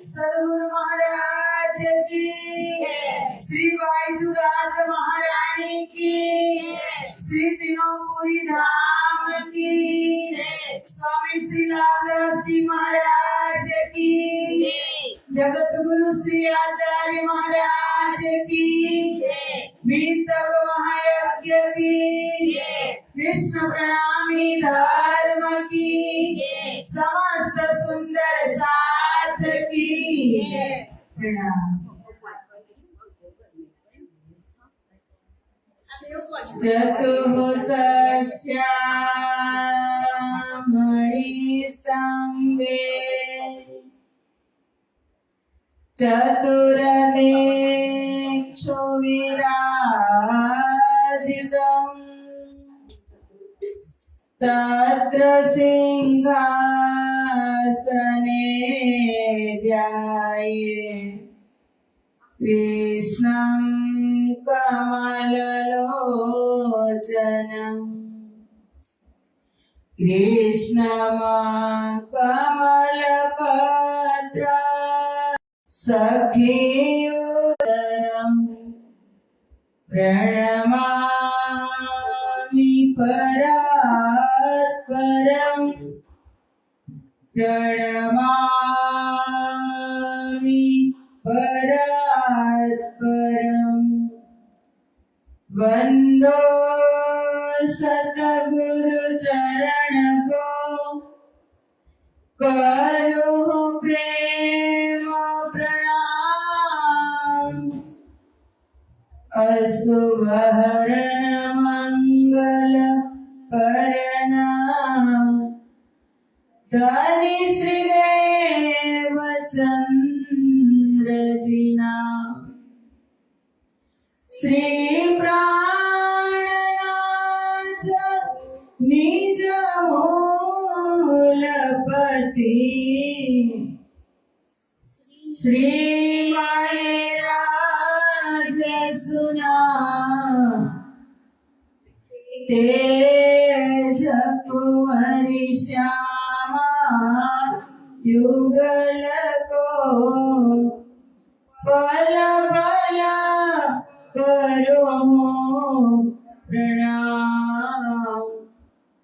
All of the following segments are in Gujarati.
सद्गुरु महाराज की, श्री बाईजुराज महारानी की, श्री तीनोंपुरी धाम की, स्वामी श्री लालदास जी महाराज की, जगत गुरु श्री आचार्य महाराज की, वीतव महायज्ञ की, कृष्ण प्रणामी धर्म की, समस्त सुंदर साथ की प्रणाम। चतुःषष्ट्यामणिस्तम्भे चतुरनेक्षु विराजितम् तत्र सिंहासने ध्याये कृष्णं कमललोचनम् कृष्णमकमलपत्र सखीयुतरम् प्रणमामि परात्परम् प्रणमामि परात्परम् वन्दो सतगुरु चरण को करो प्रेम प्रणाम असुभरण मंगल करना धनी श्रीदेव चंद्र जीना श्री प्राणनाथ निज मूलपति श्री मायराज सुना तेज कुंवरी श्यामा युगल को पल पल करो प्रणाम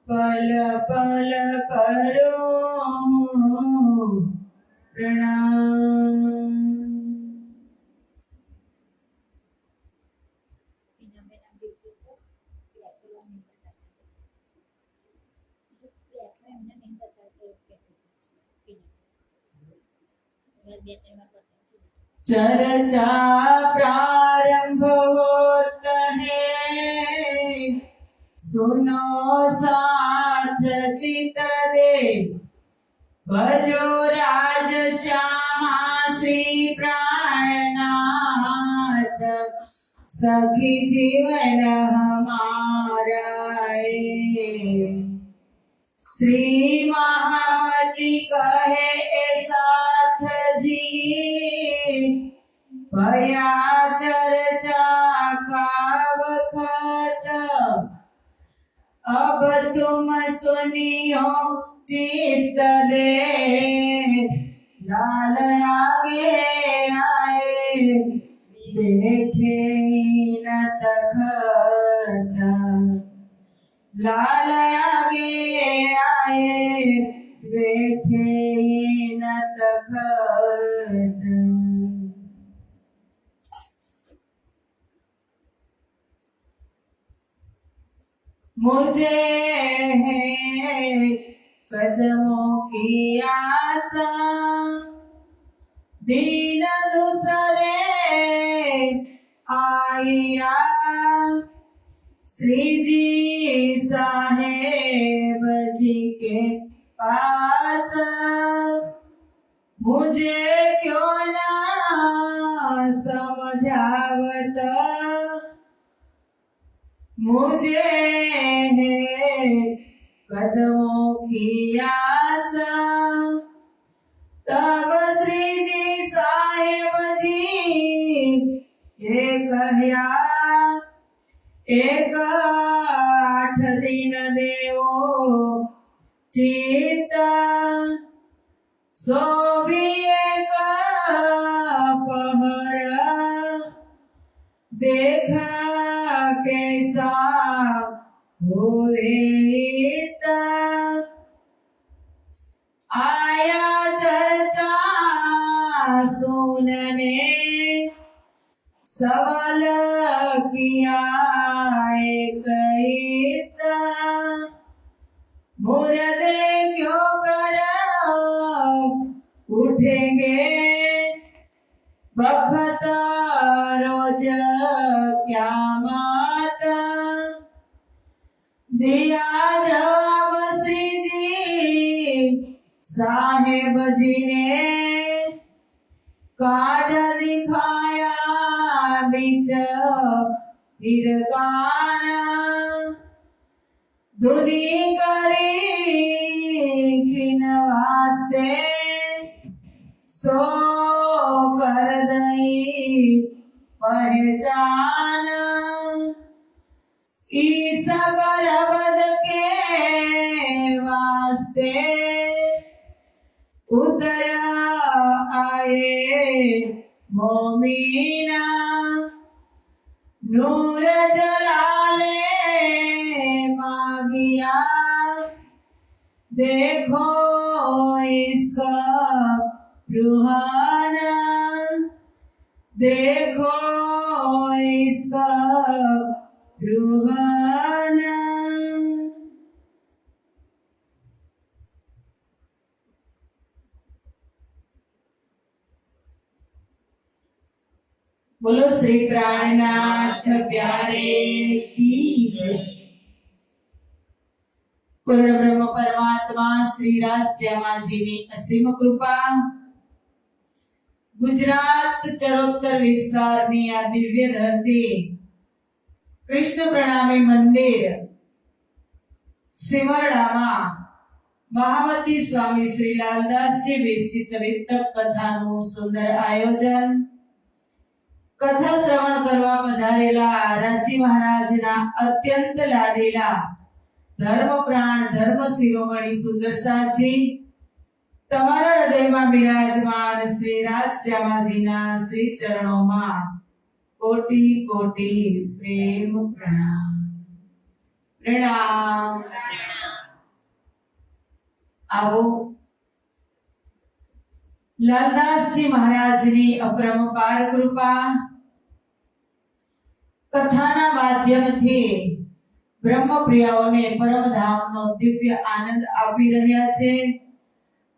पल पल करो प्रणाम। चर्चा प्रारंभ होत है सुनो साथ चित दे भजो राज श्यामा श्री प्राणनाथ सखी जीवन हमारा श्री महामती कहे साथ जी भया चर्चा का वक्त अब तुम सुनियो चित दे लाल आगे आए देखे न तखत लाल आगे आए बैठे न तखत मुझे है कदमों की आशा दीन दूसरे आया श्री जी साहेब जी के पास मुझे क्यों ना समझावत मुझे है कदमों की आशा तब श्री जी साहेब जी ये कहया एक 8 दिन देवो चित सो भी एक देखा कैसा होता आया चर्चा सुनने सवाल किया एक मुर्दे क्यों कर उठेंगे बखत रोज क्या मात दिया जवाब श्री जी साहेब जी ने काढ़ दिखाया बीच हिरकान धुनी करी किन वास्ते सो कर दई पहचान ईस गर्भद के वास्ते उतर आए मोमीना नूर जलाले मागिया देखो इसका रूहाना देखो इसका रूहाना। बोलो श्री प्राणनाथ प्यारे की जय। पूर्ण ब्रह्म परमात्मा श्री राजश्यामाजीની અસીમ કૃપા ગુજરાત ચરોતર વિસ્તારની આ દિવ્ય ધરતી કૃષ્ણ પ્રણામી મંદિર સિમરડામાં મહામતી સ્વામી શ્રી લાલદાસજી વિરચિત વિતક કથાનું સુંદર આયોજન કથા શ્રવણ કરવા પધારેલા રાજી મહારાજના અત્યંત લાડેલા ધર્મપ્રાણ ધર્મ શિરોમણી સુંદરસાજી તમારા હૃદયમાં બિરાજમાન શ્રી રાજશ્યામાજીના શ્રી ચરણોમાં કોટી કોટી પ્રેમ પ્રણામ પ્રણામ। આવો લાલદાસજી મહારાજની અપરંપાર કૃપા કથાના માધ્યમથી બ્રહ્મપ્રિયાઓને પરમધામનો દિવ્ય આનંદ આપી રહ્યા છે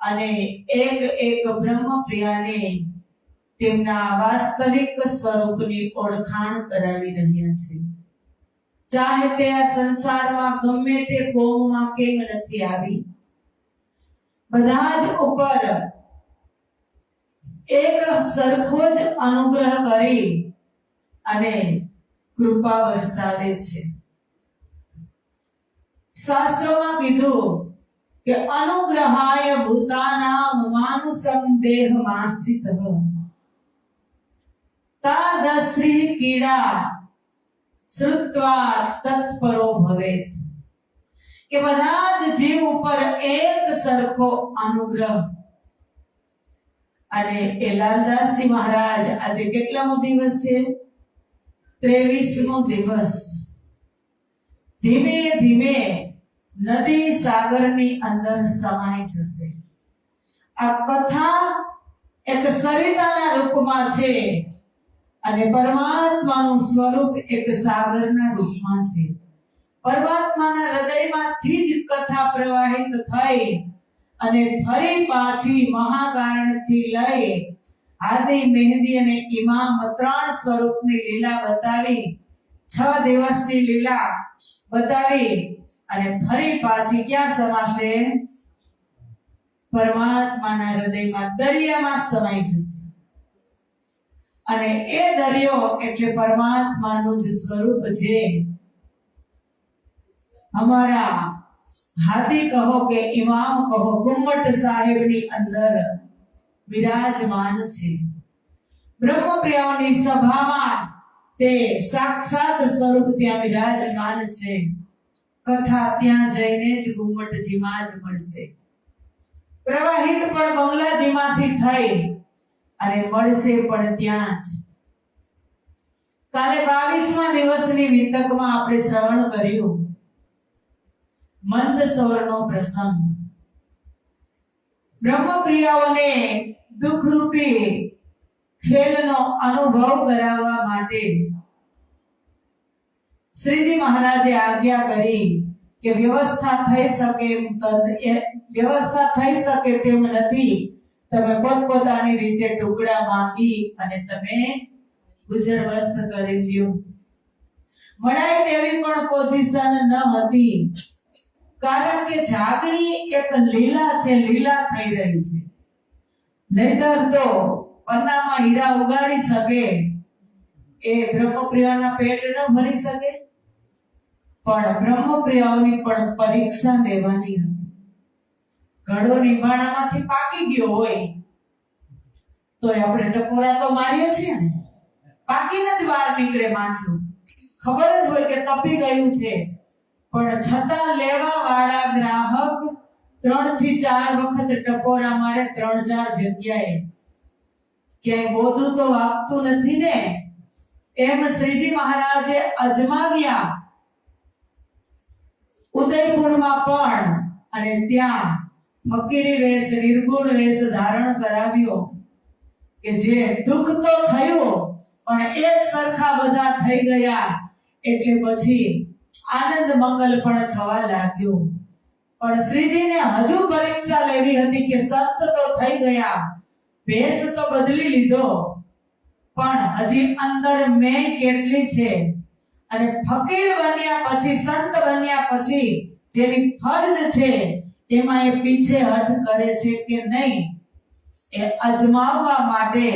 અને એક એક બ્રહ્મપ્રિયાને તેમના વાસ્તવિક સ્વરૂપની ઓળખાણ કરાવી રહ્યા છે। ચાહે તે આ સંસારમાં ગમે તે કોમમાં કેમ નથી આવી, બધા જ ઉપર એક સરખો જ અનુગ્રહ કરી અને કૃપા વરસાવે છે। શાસ્ત્રોમાં કીધું કે અનુગ્રહાય ભૂતાનામ માનુષમ દેહમાશ્રિતઃ તાદશ્રી કીડા શ્રુત્વા તત્પરો ભવેત કે બધા જ જીવ ઉપર એક સરખો અનુગ્રહ। અને એ લાલદાસજી મહારાજ આજે કેટલામો દિવસ છે? 23મો દિવસ। ધીમે ધીમે નદી સાગરની અંદર સમાઈ જશે। આ કથા એક સરિતાના રૂપમાં છે અને પરમાત્માનું સ્વરૂપ એક સાગરના રૂપમાં છે। પરમાત્માના હૃદયમાંથી જ કથા પ્રવાહિત થઈ અને ફરી પાછી મહાકારણથી લઈ આદિ મહેંદી અને ઇમામ ત્રણ સ્વરૂપની લીલા બતાવી 6 દિવસની લીલા બતાવી અને ફરી પાછી ક્યાં સમાશે? પરમાત્માના હૃદયમાં દરિયામાં સમાઈ જશે। અને એ દરિયો એટલે પરમાત્માનું જ સ્વરૂપ છે। हमारा हाथी कहो के इमाम कहो गुम्मट साहेबनी अंदर विराजमान छे। ब्रह्मप्रियाओनी सभामां ते साक्षात स्वरूप त्यां विराजमान छे। कथा त्यां जईने ज गुम्मटजीमां ज मळशे। प्रवाहित पण बंगलाजीमांथी थई अने मळशे पण त्यां ज। કાલે 22મા દિવસની વિતકમાં આપણે શ્રવણ કર્યું મંદસૌરનો પ્રસંગ. બ્રહ્મપ્રિયાઓને દુઃખરૂપી ખેલનો અનુભવ કરાવવા માટે શ્રીજી મહારાજે આજ્ઞા કરી કે વ્યવસ્થા થઈ શકે તેમ નથી. તમે પોતપોતાની રીતે ટુકડા માંગી અને તમે ગુજર બસ કરી લ્યો. મળાય તેવી પણ પોઝિશન ન હતી, કારણ કે જાગણી એક લીલા છે, લીલા થઈ રહી છે. નહીતર તો પન્નામાં હીરા ઉગાડી શકે એ બ્રહ્મપ્રિયાના પેટ ન ભરી શકે. પણ બ્રહ્મપ્રિયાઓની પણ પરીક્ષા લેવાની હતી. ઘડો નિમાણામાંથી પાકી ગયો હોય તો આપણે ટપોરા તો મારીએ છીએ ને, પાકીને જ બહાર નીકળે માણસું, ખબર જ હોય કે તપી ગયું છે. પણ છતાં લેવા વાળા ગ્રાહક 3 થી 4 વખત ટપોરા મારે 3-4 જગ્યાએ. ક્યાંય બોધું તો વાગતું નથી ને. એમ શ્રીજી મહારાજે અજમાવ્યા ઉદયપુરમાં પણ, અને ત્યાં ફકીરી વેશ, નિર્ગુણ વેશ ધારણ કરાવ્યો કે જે દુઃખ તો થયું પણ એક સરખા બધા થઈ ગયા. એટલે પછી આનંદ મંગલ પણ થવા લાગ્યો. પણ શ્રીજીને હજુ પરીક્ષા લેવી હતી કે સંત તો થઈ ગયા, વેશ તો બદલી લીધો, પણ હજી અંદર મેં કેટલી છે. અને ફકીર બન્યા પછી, સંત બન્યા પછી જેની ફરજ છે એમાં એ પીછે હઠ કરે છે કે નહીં, એ અજમાવવા માટે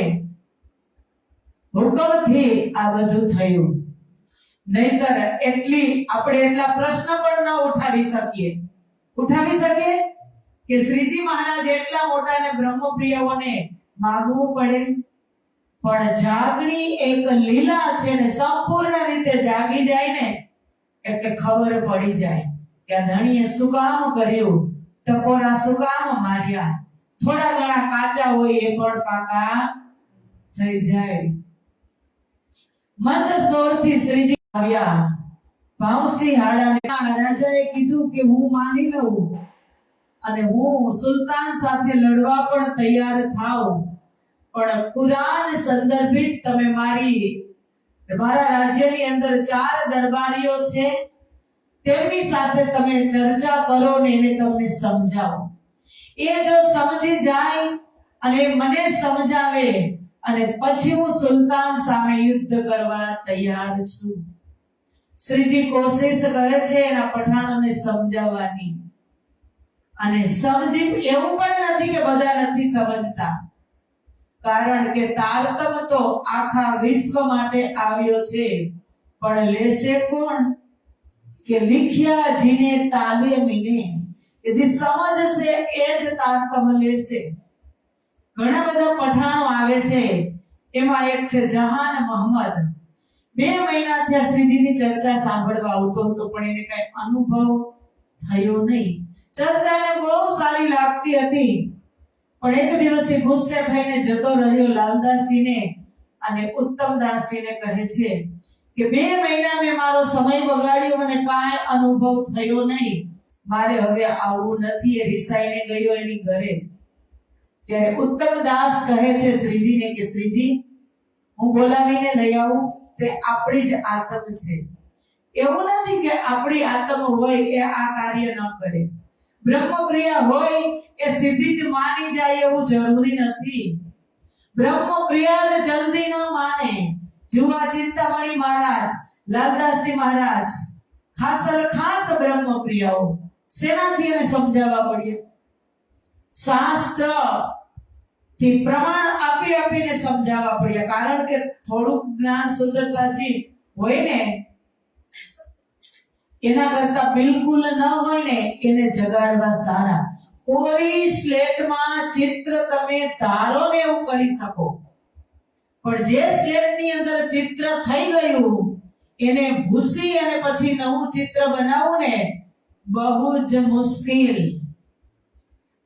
હુકમથી આ બધું થયું. નહીતર આપણે એટલા પ્રશ્ન પણ ન ઉઠાવી શકીએ કે શ્રીજી મહારાજ એટલા મોટા ને બ્રહ્મપ્રિયાઓને માગવું પડે. પણ જાગણી એક લીલા છે ને સંપૂર્ણ રીતે જાગી જાય ને એટલે ખબર પડી જાય કે આ ધણીએ શું કામ કર્યું, ટપોરા શું કામ માર્યા. થોડા ઘણા કાચા હોય એ પણ પાકા થઈ જાય. મંદસૌરથી શ્રીજી આવ્યા. ભાવસિંહ હાડાને રાજાએ કીધું કે હું માની લઉં અને હું સુલતાન સાથે લડવા પણ તૈયાર થાઉં, પણ કુરાન સંદર્ભિત તમે મારા રાજ્યની અંદર 4 દરબારીઓ છે, તેમની સાથે તમે ચર્ચા કરો ને એને તમને સમજાવો. એ જો સમજી જાય અને મને સમજાવે અને પછી હું સુલતાન સામે યુદ્ધ કરવા તૈયાર છું. શ્રીજી કોશિશ કરે છે એના પઠાણોને સમજાવવાની. અને સમજી એવું પણ નથી કે બધા નથી સમજતા, કારણ કે તારતમ તો આખા વિશ્વ માટે આવ્યો છે, પણ લેશે કોણ? કે લીખ્યા જીને તાલીમીને, કે જે સમજશે એ જ તારતમ લેશે. ઘણા બધા પઠાણો આવે છે, એમાં એક છે જહાન મોહમ્મદ. 2 મહિના થયા શ્રીજીની ચર્ચા સાંભળવા આવતો હતો, પણ એને કઈ અનુભવ થયો નહીં. ચર્ચાને બહુ સારી લાગતી હતી, પણ એક દિવસે ગુસ્સે થઈને જતો રહ્યો લાલદાસજીને અને ઉત્તમદાસજીને કહે છે કે 2 મહિના મેં મારો સમય બગાડ્યો, મને કાંઈ અનુભવ થયો નહીં, મારે હવે આવવું નથી. એ રિસાઈને ગયો એની ઘરે. ત્યારે ઉત્તમદાસ કહે છે શ્રીજીને કે શ્રીજી, હું બોલાવીને લઈ આવું, તે આપણી જ આત્મ છે. એવું નથી કે આપણી આત્મ હોય એ આ કાર્ય ન કરે. બ્રહ્મપ્રિય હોય એ સીધી જ માની જાય એવું જરૂરી નથી. બ્રહ્મપ્રિય જ જલ્દી ન માને. જુવા ચિંતામણી મહારાજ, લાલદાસજી મહારાજ ખાસ બ્રહ્મપ્રિયાઓ શેનાથી એને સમજાવવા પડ્યા? શાસ્ત્ર થી પ્રમાણ આપીને સમજાવવા પડ્યા. કારણ કે થોડુંક જ્ઞાન સુંદર સાચી હોય ને એના કરતા બિલકુલ ન હોય ને એને જગાડવા સારા. કોરી સ્લેટમાં ચિત્ર તમે ધારો ને એવું કરી શકો, પણ જે સ્લેટની અંદર ચિત્ર થઈ ગયું એને ભૂસી અને પછી નવું ચિત્ર બનાવવું ને બહુ જ મુશ્કેલ.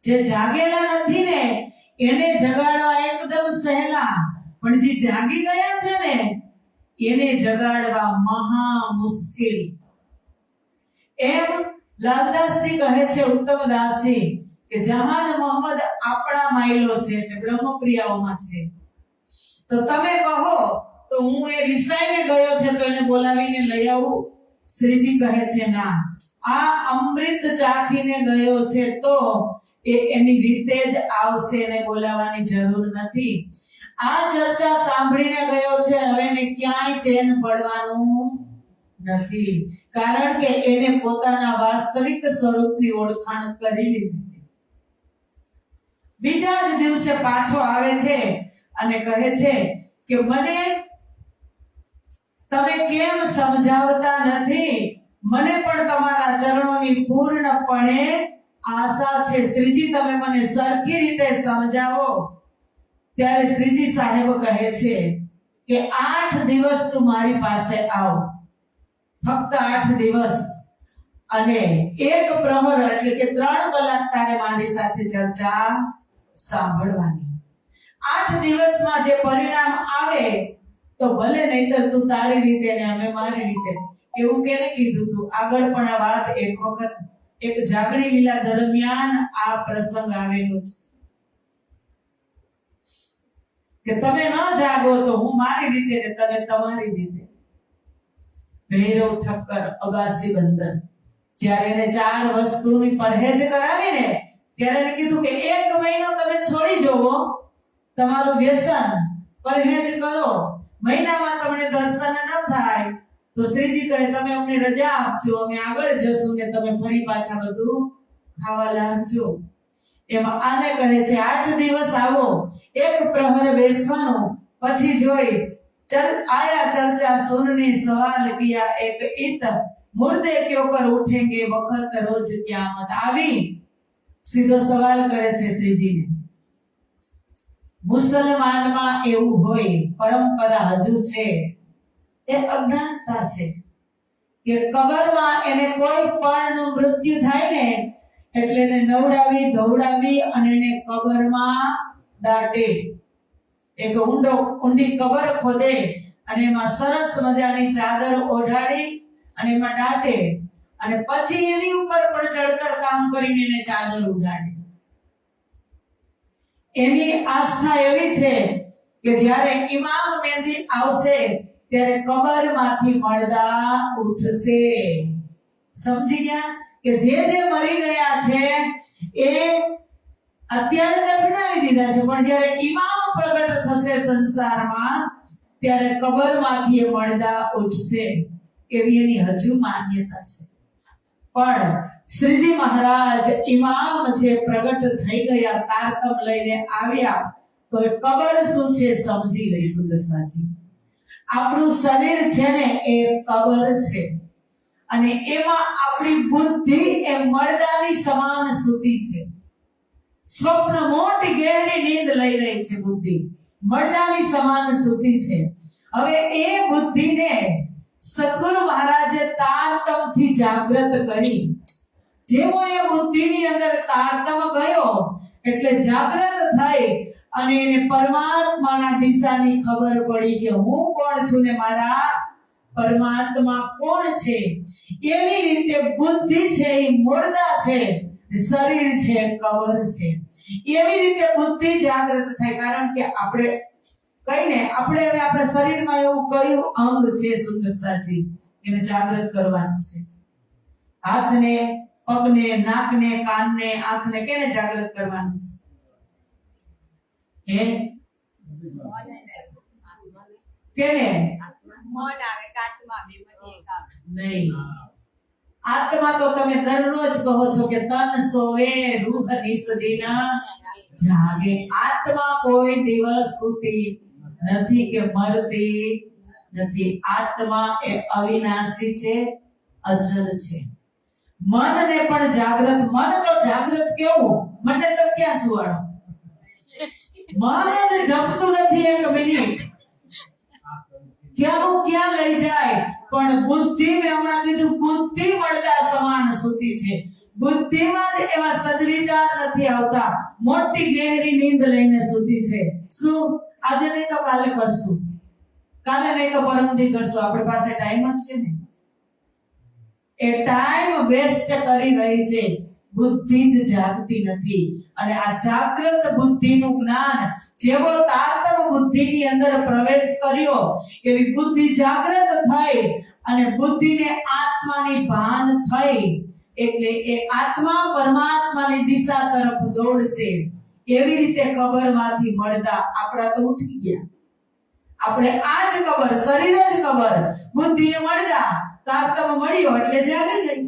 જે જાગેલા નથી ને એને જગાડવા એકદમ સહેલા, પણ જે જાગી ગયા છે ને એને જગાડવા મહા મુશ્કેલ. એમ લાલદાસજી કહે છે, ઉત્તમદાસજી, કે જહાન મોહમ્મદ આપણા માયલો છે, એટલે બ્રહ્મપ્રિયાઓમાં છે. તો તમે કહો તો હું એ રિસાઈને ગયો છે તો એને બોલાવીને લઈ આવું? શ્રીજી કહે છે ના, આ અમૃત ચાખીને ગયો છે તો એ એની રીતે જ આવશે, એને બોલાવવાની જરૂર નથી. આ ચર્ચા સાંભળીને ગયો છે, હવે એને ક્યાંય ચેન પડવાનું નથી, કારણ કે એને પોતાના વાસ્તવિક સ્વરૂપની ઓળખાણ કરી લીધી. બીજા જ દિવસે પાછો આવે છે અને કહે છે કે મને તમે કેમ સમજાવતા નથી? મને પણ તમારા ચરણોની પૂર્ણપણે આશા છે. શ્રીજી, તમે મને સરખી રીતે સમજાવો. ત્યારે શ્રીજી સાહેબ કહે છે કે 8 દિવસ તું મારી પાસે આવ, ફક્ત 8 દિવસ, અને 1 પ્રહર એટલે કે 3 કલાક તારે મારી સાથે ચર્ચા સાંભળવાની. 8 દિવસમાં જે પરિણામ આવે તો ભલે, નહીતર તું તારી રીતે ને અમે મારી રીતે. એવું કેને કીધું તું? આગળ પણ આ વાત એક વખત એક જાગણી લીલા દરમિયાન આ પ્રસંગ આવેલો છે કે તમે ન જાગો તો હું મારી રીતે ને તમે તમારી રીતે. ભૈરવ ઠક્કર, અગાસી બંદર, જ્યારે એને 4 વસ્તુની પરહેજ કરાવી ને, ત્યારે એને કીધું કે 1 મહિનો તમે છોડી જોવો તમારું વ્યસન, પરહેજ કરો, મહિનામાં તમને દર્શન ન થાય તો શ્રીજી કહે તમે અમને રજા આપજો, અમે આગળ જશું ને તમે ફરી પાછા બધું ખાવા લાગજો. એમાં આને કહે છે 8 દિવસ આવો, 1 પ્રહર બેસવાનું, પછી જોઈ आया चर्चा सुनने सवाल किया एक इत मुर्दे क्यों कर उठेंगे वक्त रोज क्यामत આવી. સીધો સવાલ કરે છે શ્રીજીને. મુસલમાનમાં એવું હોય, પરંપરા હજુ છે, એ અજ્ઞાનતા છે કે કબરમાં એને કોઈ પણનું મૃત્યુ થાય ને એટલે એને નવડાવી ધોવડાવી અને એને કબરમાં દાટે. એક ઊંડી કબર ખોદે અને એમાં સરસ મજાની ચાદર ઓઢાડી અને એમાં દાટે, અને પછી એની ઉપર પણ ચડતર કામ કરીને એને ચાદર ઉડાડે. એની આસ્થા એવી છે કે જ્યારે ઇમામ મહેદી આવશે ત્યારે કબરમાંથી મળદા ઉઠશે. સમજી ગયા કે જે મરી ગયા છે એ અત્યારે દફનાવી દીધા છે, પણ જ્યારે ઇમામ પ્રગટ થશે સંસારમાં ત્યારે કબરમાંથી એ મળદા ઉઠશે. એવી એની હજુ માન્યતા છે. પણ શ્રીજી મહારાજ ઇમામ છે પ્રગટ થઈ ગયા, તારતમ લઈને આવ્યા, તો એ કબર શું છે સમજી લઈશું. દર્શનાજી, આપણું શરીર છે ને એ કબર છે, અને એમાં આપણી બુદ્ધિ એ મળદાની સમાન સૂતી છે. સ્વપ્ન મોટી ગહેરી નીંદ લઈ રહી છે બુદ્ધિ, મળદાની સમાન સૂતી છે. હવે એ બુદ્ધિને સદગુરુ મહારાજે તારતમથી જાગૃત કરી. જેવો એ બુદ્ધિની અંદર તારતમ ગયો એટલે જાગૃત થઈ અને એને પરમાત્માના દિશાની ખબર પડી કે હું કોણ છું ને મારા પરમાત્મા કોણ છે. એવી રીતે બુદ્ધિ છે એ મુર્દા છે, શરીર છે કબર છે. એવી રીતે બુદ્ધિ જાગૃત થાય, કારણ કે આપણે કહીને આપણે હવે આપણા શરીરમાં એવું કયું અંગ છે સુંદર સાચી એને જાગૃત કરવાનું છે? હાથને, પગને, નાકને, કાનને, આંખને કેને જાગૃત કરવાનું છે? હે કેને? મન આવે કાચમાં બેમાંથી એક આવે નહીં. આત્મા તો તમે દરરોજ કહો છો કે તન સોવે રૂહ નિસદીના જાગે. આત્મા કોઈ દિવસ સૂતી નથી કે મરતી નથી. આત્મા એ અવિનાશી છે, અચલ છે. મનને પણ જાગૃત, મન તો જાગૃત કેવું? મને તો ક્યાં સુવાડો? મન જ જપતું નથી એક મિનિટ, ક્યાં લઈ જાય. પણ બુદ્ધિ, મેં હમણાં કીધું બુદ્ધિ મળદા સમાન સૂતી છે. બુદ્ધિમાં જ એવા સદવિચાર નથી આવતા, મોટી ગહેરી નીંદ લઈને સૂતી છે. શું આજે નહીં તો કાલે કરશું, કાલે નહીં તો પરમથી કરશું, આપણી પાસે ટાઈમ જ છે ને. એ ટાઈમ વેસ્ટ કરી રહી છે, બુદ્ધિ જ જાગતી નથી. અને આ જાગૃત બુદ્ધિનું જ્ઞાન જેવો તારતમ બુદ્ધિની અંદર પ્રવેશ કર્યો, એવી બુદ્ધિ જાગૃત થઈ અને બુદ્ધિને આત્માની ભાન થઈ, એટલે એ આત્મા પરમાત્માની દિશા તરફ દોડશે. એવી રીતે કબરમાંથી મળતા આપણા તો ઉઠી ગયા. આપણે આ જ કબર, શરીર જ કબર, બુદ્ધિએ મળતા તારતમ મળ્યો એટલે જાગી ગઈ.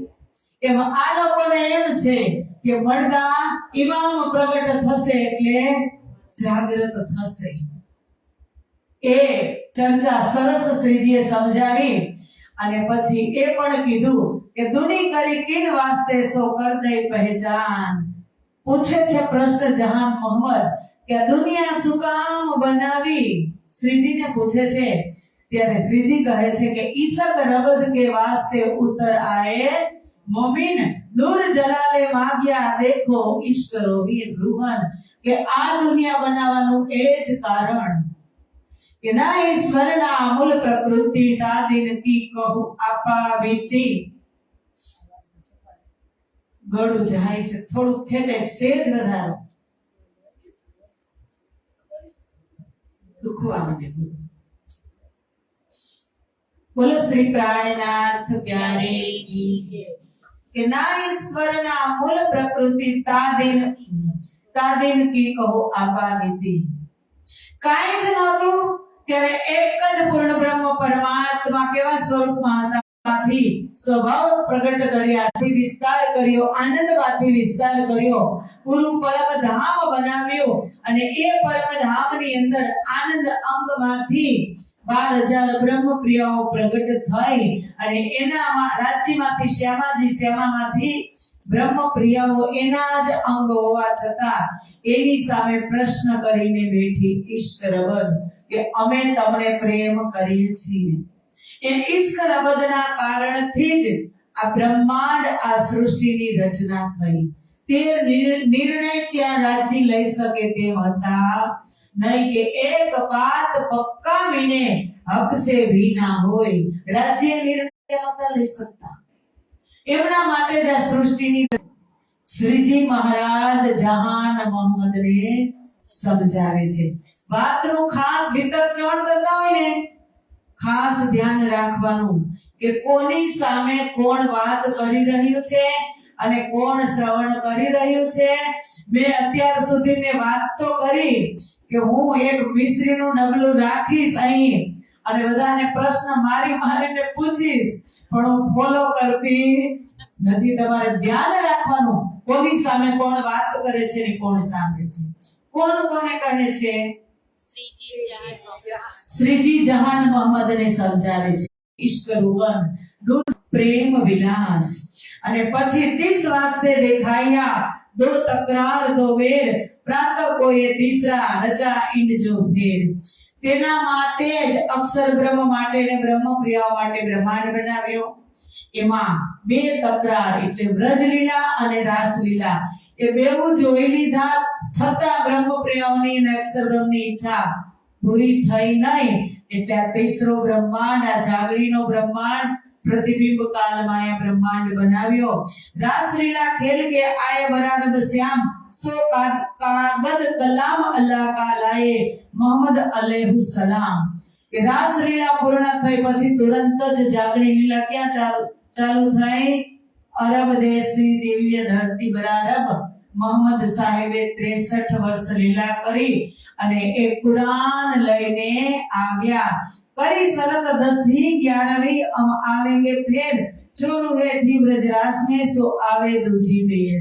એમાં આ લોકોને એમ છે કે મળતા ઇમામ પ્રગટ થશે એટલે જાગૃત થશે. એ ચર્ચા સરસ શ્રીજીએ સમજાવી. અને પછી એ પણ કીધું કે દુની કરી કિન વાસ્તે સો કર દે પહેચાન. પૂછે છે પ્રશ્ન જહાન મોહમ્મદ કે દુનિયા શું કામ બનાવી? શ્રીજીને પૂછે છે. ત્યારે શ્રીજી કહે છે કે ઈસક રબદ કે વાસ્તે ઉતર આए મોમિન નૂર જલાલે માગ્યા દેખો ઇશ્ક રોહી રૂહન. કે આ દુનિયા બનાવવાનું એ જ કારણ કે ના ઈશ્વરના અમૂલ પ્રકૃતિ તાદિન કી કહું અપાવિતી. ગળું જાય છે, થોડું ખેંચાય, સેજ વધારો દુખવા માંડે. બોલો શ્રી પ્રાણનાથ પ્યારે કી જય. કે ના ઈશ્વરના મૂળ પ્રકૃતિ તાદિન કી કહો આપાવિતી. કાંઈ જ નહોતું ત્યારે એક જ પૂર્ણ બ્રહ્મ પરમાત્મા કેવા સ્વરૂપમાં હતા, સ્વભાવ પ્રગટ કર્યા, વિસ્તાર કર્યો, આનંદમાંથી વિસ્તાર કર્યો, પૂરું પરમ ધામ બનાવ્યું. અને એ પરમ ધામની અંદર આનંદ અંગમાંથી 12,000 બ્રહ્મ પ્રિયાઓ પ્રગટ થઈ. અને એના રાજ્યમાંથી શ્યામામાંથી બ્રહ્મ પ્રિયાઓ એના જ અંગ હોવા છતાં એની સામે પ્રશ્ન કરીને બેઠી ઇશ્ક રબદ કે અમે તમને પ્રેમ કરીએ છીએ. એ ઇશ્ક રબદના કારણથી જ આ બ્રહ્માંડ, આ સૃષ્ટિની રચના થઈ. તે નિર્ણય ત્યાં રાજ્ય લઈ શકે તેમ હતા નહીં કે એક વાત પક્કા મીને હક સે ભી ના હોય. રાજ્ય નિર્ણય નહોતા લઈ શકતા. એમના માટે જ આ સૃષ્ટિની શ્રીજી મહારાજ જહાન મોહમ્મદને સમજાવે છે. વાતનું ખાસ વિતક શ્રવણ કરતા હોય ને, ખાસ ધ્યાન રાખવાનું કે કોની સામે કોણ વાત કરી રહ્યું છે અને કોણ શ્રવણ કરી રહ્યું છે. મેં અત્યાર સુધી મેં વાત તો કરી કે હું એક મિશ્રીનું ડબલું રાખીશ અહીં અને બધાને પ્રશ્ન મારીને પૂછીશ, પણ હું ફોલો કરતી નથી. તમારે ધ્યાન રાખવાનું કોની સામે કોણ વાત કરે છે ને કોણ સાંભળે છે, કોણ કોને કહે છે. શ્રીજી જહાન મોહમ્મદને સમજાવે છે ઇશ્ક રૂહન પ્રેમ વિલાસ. અને પછી 30 વાસ્તે દેખાયા દો તકરાર દો વેર પ્રાત કોએ તીસરા રચા ઇંડ જો ફેર. તેના માટે જ અક્ષર બ્રહ્મ માટે ને બ્રહ્મ પ્રિયાઓ માટે બ્રહ્માંડ બનાવ્યો. એમાં 2 તકરાર એટલે વ્રજ લીલા અને રાસ લીલા એ બેઉ જોઈ લીધા છતાં બ્રહ્મ પ્રિયાઓની અને અક્ષર બ્રહ્મની ઈચ્છા પૂરી થઈ નહીં. એટલે આ તીસરો બ્રહ્માંડ, આ જાગરીનો બ્રહ્માંડ, प्रतिबिंब काल माया ब्रह्मांड बनाव्यो. रासलीला खेल के आए बरारब श्याम सो कागद कलाम अल्लाह का लाए मोहम्मद अलैहि सलाम. કે રાસલીલા પૂર્ણ થઈ પછી તુરંત જ જાગણી લીલા ક્યાં ચાલુ થઈ? અરબ દેશની દિવ્ય ધરતી બરારબ મોહમ્મદ સાહેબે 63 વર્ષ લીલા કરી અને એ કુરાન લઈને આવ્યા. કરી શરત 10वीं 11वीं हम आवेंगे फिर जो रुहे थी ब्रजरास में सो आवे दूजी बेर.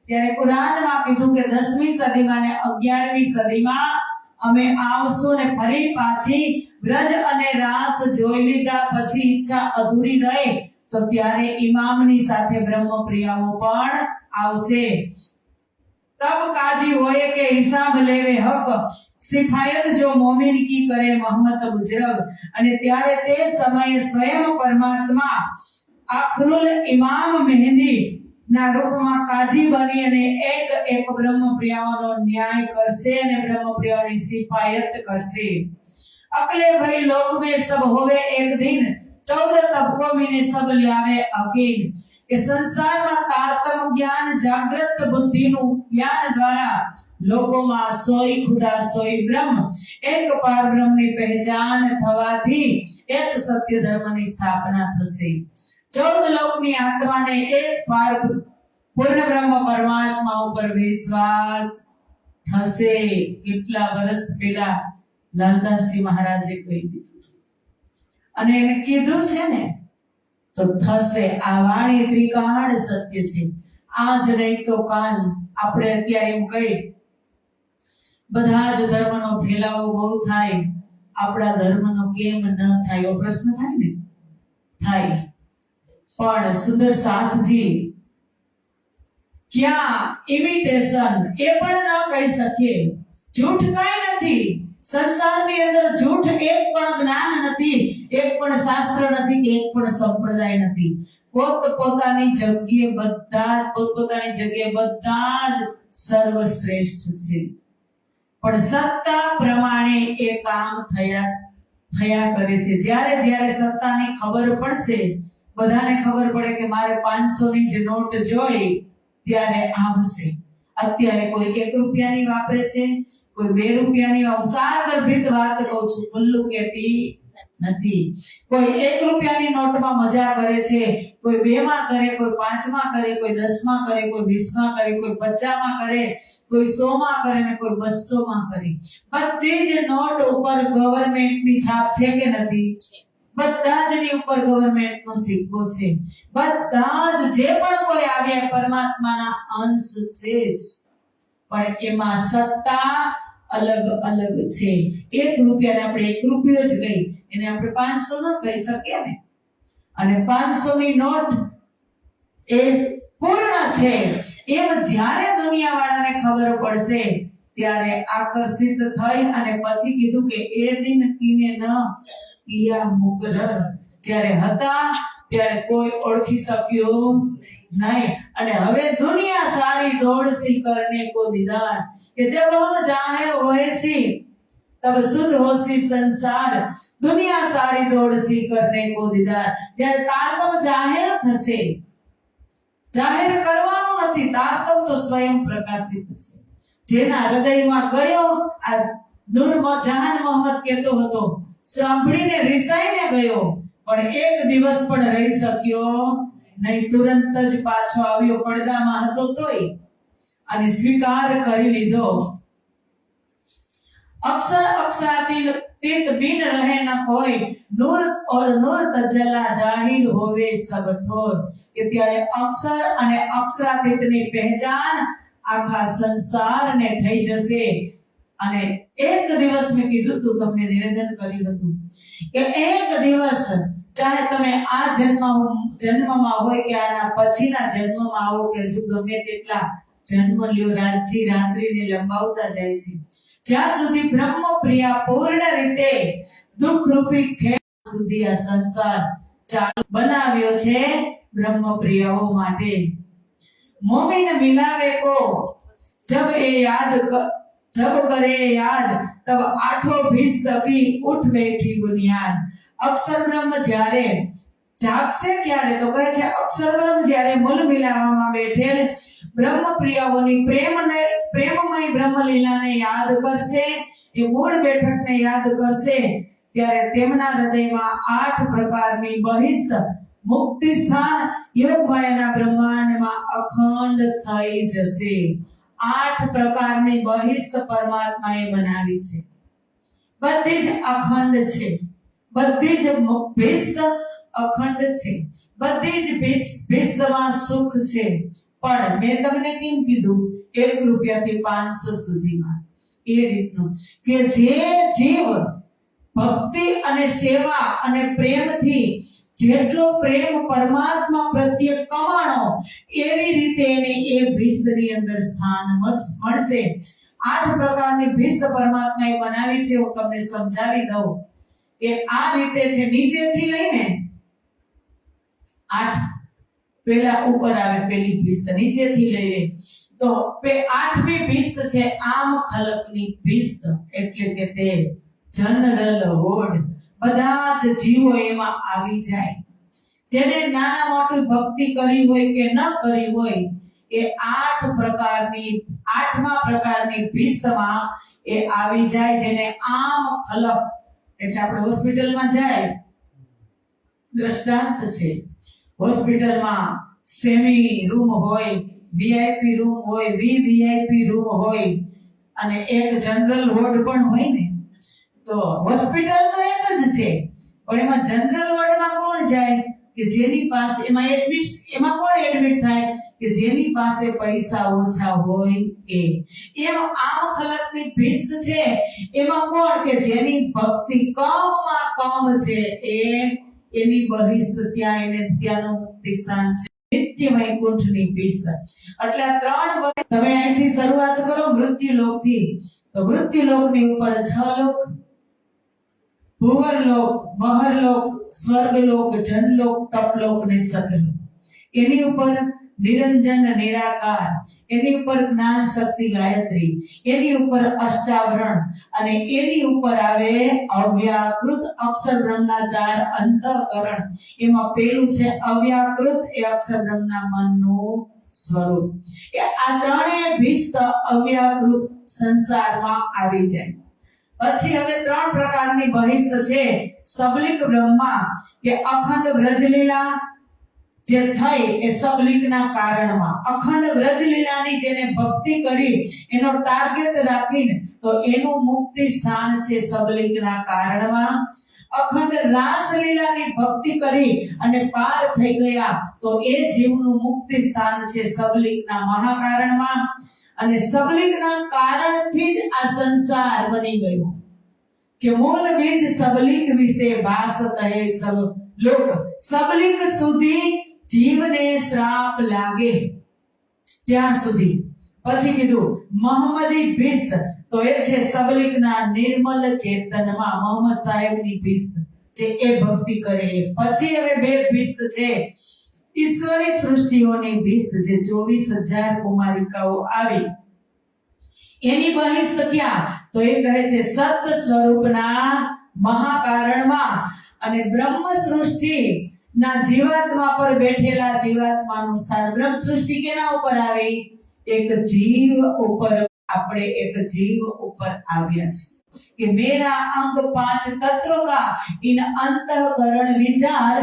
ત્યારે કુરાનમાં કીધું કે 10મી સદીમાં ને 11મી સદીમાં અમે આવશું ને ફરી પાછી બ્રજ અને રાસ જોઈ લીધા પછી ઈચ્છા અધૂરી રહે તો ત્યારે ઇમામની સાથે બ્રહ્મ પ્રિયાઓ પણ આવશે. तब काजी होए के हिसाब लेवे हक सिफायत जो मोमिन की करे मोहम्मद बुजरग. અને ત્યારે તે સમયે સ્વયં પરમાત્મા આખરુલ ઇમામ મહેંદી ના રૂપમાં કાજી બની અને એક બ્રહ્મ પ્રિયાઓનો ન્યાય કરશે અને બ્રહ્મ પ્રિયાઓની સિફાયત કરશે. अकले भई लोक में सब होवे एक दिन 14 तबकों में ने सब ल्यावे अकीन કે સંસારમાં તારતમ જ્ઞાન જાગ્રત બુદ્ધિનું જ્ઞાન દ્વારા લોકોમાં સોય ખુદા સોય બ્રહ્મ એક પાર બ્રહ્મની પહેચાન થવાથી એક સત્ય ધર્મની સ્થાપના થશે 14 લોકની આત્માને એક પાર પૂર્ણ બ્રહ્મ પરમાત્મા ઉપર વિશ્વાસ થશે કેટલા વર્ષ પહેલા લાલદાસજી મહારાજે કહી દીધું અને એને કીધું છે ને તો થશે આ વાણી ત્રિકાળ સત્ય છે આજ નહીં તો કાલ આપણે અત્યારે એમ કહી બધા જ ધર્મનો ફેલાવો બહુ થાય આપણા ધર્મનો કેમ ન થાય એવો પ્રશ્ન થાય ને થાય પણ સુંદર સાથજી ક્યાં ઇમિટેશન એ પણ ન કહી શકીએ झूठ કાઈ નથી સંસારની અંદર झूठ એક પણ જ્ઞાન નથી એક પણ શાસ્ત્ર નથી એક પણ સંપ્રદાય નથી પોતપોતાની જગ્યાએ બધા જ સર્વશ્રેષ્ઠ છે પણ સત્તા પ્રમાણે એ કામ થયા કરે છે જ્યારે જ્યારે સત્તાની ખબર પડશે બધાને ખબર પડે કે મારે 500 ની જ નોટ જોઈ ત્યારે આવશે અત્યારે કોઈ 1 રૂપિયાની વાપરે છે કોઈ 2 રૂપિયાની સારગર્ભિત વાત કહું છું ખુલ્લું કહેતી નથી કોઈ 1 રૂપિયાની નોટમાં મજા કરે છે કોઈ 2 માં કરે કોઈ 5 માં કરે કોઈ 10 માં કરે કોઈ 20 માં કરે કોઈ 50 માં કરે કોઈ 100 માં કરે ને કોઈ 200 માં કરે બધી જ નોટ ઉપર ગવર્નમેન્ટની છાપ છે કે નથી બધા જની ઉપર ગવર્નમેન્ટનો સિક્કો છે બધા જ જે પણ કોઈ આવ્યા પરમાત્માના અંશ છે જ પણ એમાં સત્તા अलग अलग छे 1 રૂપિયાને આપણે 1 રૂપિયો જ કહી એને આપણે 500 ન કહી શકીએ ને અને 500 ની નોટ એ પૂર્ણ છે એમ જ્યારે દુનિયાવાળાને ખબર પડશે ત્યારે આકર્ષિત થઈ અને પછી કીધું કે એ દિન કીને ન કિયા મુકરર જ્યારે હતા ત્યારે કોઈ ઓળખી શક્યો नहीं અને હવે दुनिया सारी दौड़ सी करने को दीदार कि जब हम जाहिर होए सी तब शुद्ध होसी संसार दुनिया सारी दौड़ सी करने को दीदार જ્યારે તારતમ જાહેર થશે જાહેર કરવાનું નથી તારતમ તો સ્વયં પ્રકાશિત છે જેના હૃદયમાં ગયો આ નૂર જહાન મોહમ્મદ કહેતો હતો સાંભળીને રિસાઈને ગયો પણ એક દિવસ પણ રહી શક્યો नहीं तुरंत ज पाछो आव्यो પડદામાં હતો તોય અને સ્વીકાર કરી લીધો अक्षर अक्षरातीत बिन रहे न कोई नूर और नूर तजल्ला जाहिर होवे सब ठोर કે ત્યારે અક્ષર અને અક્ષરાતીતની પહેચાન આખા સંસારને થઈ જશે અને એક દિવસ મેં કીધું તું તમને નિવેદન કર્યું હતું કે એક દિવસ चाहे तमे आ जन्मમાં હોય કે આના પછીના જન્મમાં આવો કે જો ગમે તેટલા જન્મ લ્યો રાજ્ય રાત્રિને લંબાવતા જાય છે જ્યાં સુધી બ્રહ્મ પ્રિયા પૂર્ણ રીતે દુઃખ રૂપી ખેલ સુધી આ સંસાર ચાલુ બનાવ્યો છે બ્રહ્મ પ્રિયાઓ માટે મોમિન મિલાવે को जब करे याद तब आठों बीस तकी उठ बैठी बुनियाद अक्षर ब्रह्म જ્યારે જાગશે ક્યારે તો કહે છે અક્ષર બ્રહ્મ જ્યારે મૂળ મિલાવવામાં બેઠેલ બ્રહ્મ પ્રિયાઓની પ્રેમમય બ્રહ્મ લીલાને યાદ કરશે એ મૂળ બેઠકને યાદ કરશે ત્યારે તેમના હૃદયમાં 8 પ્રકારની બહિસ્થ મુક્તિ સ્થાન યોગમાયાના બ્રહ્માંડમાં અખંડ થઈ જશે 8 પ્રકારની બહિસ્થ પરમાત્માએ બનાવી છે બધી જ અખંડ છે બધી જ ભેસ્ત અખંડ છે બધી જ ભેસ્તમાં સુખ છે પણ મેં તમને કેમ કીધું 1 રૂપિયાથી 500 સુધીમાં એ રીતનું કે જે જીવ ભક્તિ અને સેવા અને પ્રેમથી જેટલો પ્રેમ પરમાત્મા પ્રત્યે કમાણો એવી રીતે એને એ ભેસ્તની અંદર સ્થાન મળશે 8 પ્રકારની ભેસ્ત પરમાત્માએ બનાવી છે હું તમને સમજાવી દઉં કે આ રીતે છે નીચેથી લઈને 8 પહેલા ઉપર આવે પહેલી ભીસ્ત નીચેથી લઈને તો 8મી ભીસ્ત છે આમ ખલકની ભીસ્ત એટલે કે તે જનરલ હોડ, બધા જ જીવો એમાં આવી જાય. જેને નાના મોટી ભક્તિ કરી હોય કે ન કરી હોય, એ 8મા પ્રકારની ભીસ્તમાં એ આવી જાય. જેને આમ ખલપ, એટલે આપણે હોસ્પિટલમાં જાય, દ્રષ્ટાંત છે. હોસ્પિટલમાં સેમી રૂમ હોય, વીઆઈપી રૂમ હોય, વીવીઆઈપી રૂમ હોય અને એક જનરલ વોર્ડ પણ હોય ને. તો હોસ્પિટલ તો એક જ છે, પણ એમાં જનરલ વોર્ડમાં કોણ જાય? કે જેની પાસે એમાં કોણ એડમિટ થાય? કે જેની પાસે પૈસા ઓછા હોય એ. એમ આમ ખલકની ભીસ્ત છે એમાં કોણ? કે જેની ભક્તિ કમમાં કમ છે, એની બહિસ્ત ત્યાં એને ત્યાંનું મુક્તિ સ્થાન છે, નિત્ય વૈકુંઠની ભીસ્ત. એટલે આ 3 તમે અહીંથી શરૂઆત કરો મૃત્યુલોકથી. તો મૃત્યુલોકની ઉપર 6 લોક, ભુવરલોક, મહરલોક, સ્વર્ગલોક, જનલોક, તપલોક ને સતલોક. એની ઉપર નિરંજન નિરાકાર, એની ઉપર જ્ઞાન શક્તિ ગાયત્રી, એની ઉપર અષ્ટાવરણ અને એની ઉપર આવે અવ્યાકૃત અક્ષર બ્રહ્મના 4 અંતઃકરણ. એમાં પેલું છે અવ્યાકૃત, એ અક્ષર બ્રહ્મના મનનું સ્વરૂપ. આ ત્રણેય ભીસ્ત અવ્યાકૃત સંસારમાં આવી જાય. પછી હવે 3 પ્રકારની બહિસ્ત છે. સબલિક બ્રહ્મા કે અખંડ બ્રજલીલા જે થઈ એ સબલિકના કારણમાં, અખંડ બ્રજલીલાની જેને ભક્તિ કરી એનો ટાર્ગેટ રાખીને તો એનું મુક્તિ સ્થાન છે સબલિકના કારણમાં. અખંડ રાસલીલાની ભક્તિ કરી અને પાર થઈ ગયા તો એ જીવનું મુક્તિ સ્થાન છે સબલિકના મહાકારણમાં. અને સબલિકના કારણથી જ આ સંસાર બની ગયો. કે મૂળ બીજ સબલિક વિશે ભાસત હે સબ લોક. સબલિક સુધી જીવને શ્રાપ લાગે ત્યાં સુધી. પછી કીધું મોહમ્મદી ભીસ્ત, તો એ છે સબલિકના નિર્મલ ચેતનમાં મોહમ્મદ સાહેબની ભીસ્ત જે એ ભક્તિ કરે. પછી હવે 2 ભીસ્ત છે ઈશ્વરી સૃષ્ટિઓની ભીસ્ત, જે 24,000 કુમારિકાઓ આવી એની બહિસ્ત ક્યાં? તો એ કહે છે સત સ્વરૂપના મહાકારણમાં. અને બ્રહ્મ સૃષ્ટિ ના જીવાત્મા પર બેઠેલા જીવાત્માનું સ્થાન. બ્રહ્મ સૃષ્ટિ કેના ઉપર આવી? એક જીવ ઉપર. આપણે એક જીવ ઉપર આવ્યા છે कि मेरा अंग 5 तत्व का इन अंतःकरण विचार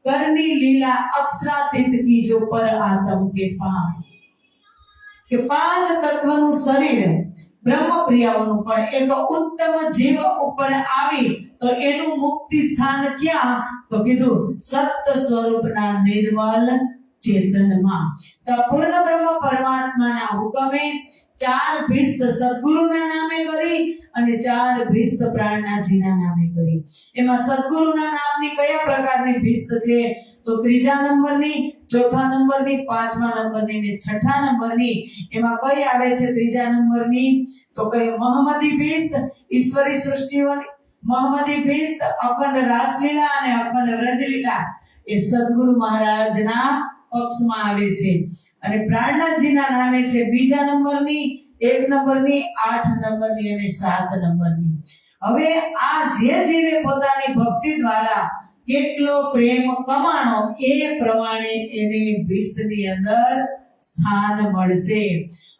करनी लीला अक्षरातीत की जो पर आत्म के पार. કે 5 તત્વનું શરીર બ્રહ્મ પ્રિયાઓનું પણ એક ઉત્તમ જીવ ઉપર આવી તો એનું મુક્તિ સ્થાન ક્યાં? તો કીધું સત્ય સ્વરૂપના નિર્મલ ચેતનમાં. તો પૂર્ણ બ્રહ્મ પરમાત્માના હુકમે 4 ભીસ્ત સદગુરુના નામે કરી અને 4 ભીસ્ત પ્રાણનાથજીના નામે કરી. એમાં સદગુરુના નામની કયા પ્રકારની ભીસ્ત છે? તો 3જા નંબરની, 4થા નંબરની, 5મા નંબરની ને 6થા નંબરની. એમાં કઈ આવે છે 3જા નંબરની? તો કઈ મોહમ્મદી ભીસ્ત, ઈશ્વરી સૃષ્ટિઓની મોહમ્મદી ભીસ્ત, અખંડ રાસલીલા અને અખંડ વ્રજલીલા એ સદગુરુ મહારાજના પક્ષમાં આવે છે. અને પ્રાણનાથજીના નામે છે 2જા નંબરની, 1 નંબરની, 8 નંબરની અને 7 નંબરની. હવે આ જે જીવે પોતાની ભક્તિ દ્વારા કેટલો પ્રેમ કમાણો એ પ્રમાણે એને ભીસ્તની અંદર સ્થાન મળશે.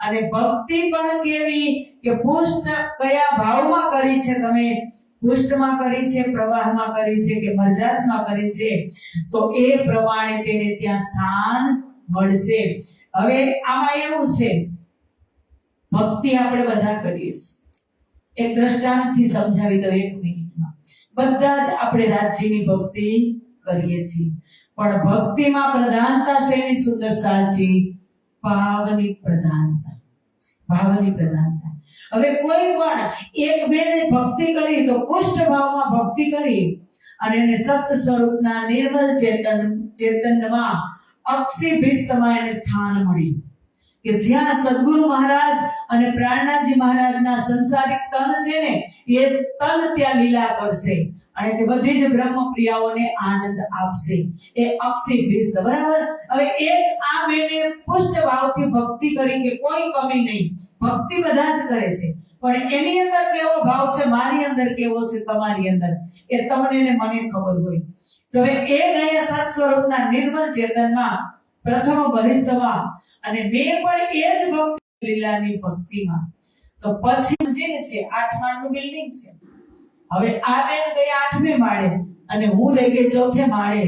અને ભક્તિ પણ કેવી કે પુષ્ટ કયા ભાવમાં કરી છે તમે? પુષ્ટમાં કરી છે, પ્રવાહમાં કરી છે કે મર્યાદમાં કરી છે? તો એ પ્રમાણે તેને ત્યાં સ્થાન મળશે. હવે આમાં એવું છે, ભક્તિ આપણે બધા કરીએ છીએ. એક દ્રષ્ટાંતથી સમજાવી દઉં 1 મિનિટમાં. બધા જ આપણે રાતજીની ભક્તિ કરીએ છીએ, પણ ભક્તિમાં પ્રધાનતા શેની? સુંદર સાચી ભાવની પ્રધાનતા. ભાવની પ્રધાનતા. હવે કોઈ પણ એક બેને ભક્તિ કરી તો પુષ્ટ ભાવમાં ભક્તિ કરી અને એને સત્ય સ્વરૂપના નિર્મલ ચેતનમાં અક્ષી ભીસ્તમાં એને સ્થાન મળ્યું. કે જ્યાં સદગુરુ મહારાજ અને પ્રાણનાથજી મહારાજના સંસારિક તન છે ને એ તન ત્યાં લીલા કરશે અને તે બધી જ બ્રહ્મ પ્રિયાઓને આનંદ આપશે. એ અક્ષી ભીસ્ત. બરાબર. હવે એક આ બેને પુષ્ટ ભાવથી ભક્તિ કરી કે કોઈ કમી નહીં, ભક્તિ બધા જ કરે છે, પણ એની અંદર કેવો ભાવ છે, મારી અંદર કેવો છે, તમારી અંદર, એ તમને ને મને ખબર હોય. તો હવે એ ગયા સત સ્વરૂપના નિર્મળ ચેતનમાં પ્રથમ બહિસ્તમાં અને મેં પણ એ જ ભક્તિ લીલાની ભક્તિમાં. તો પછી જે છે 8 માળનું બિલ્ડિંગ છે. હવે આ બેન ગઈ 8મે માળે અને હું લઈ ગઈ 4થે માળે.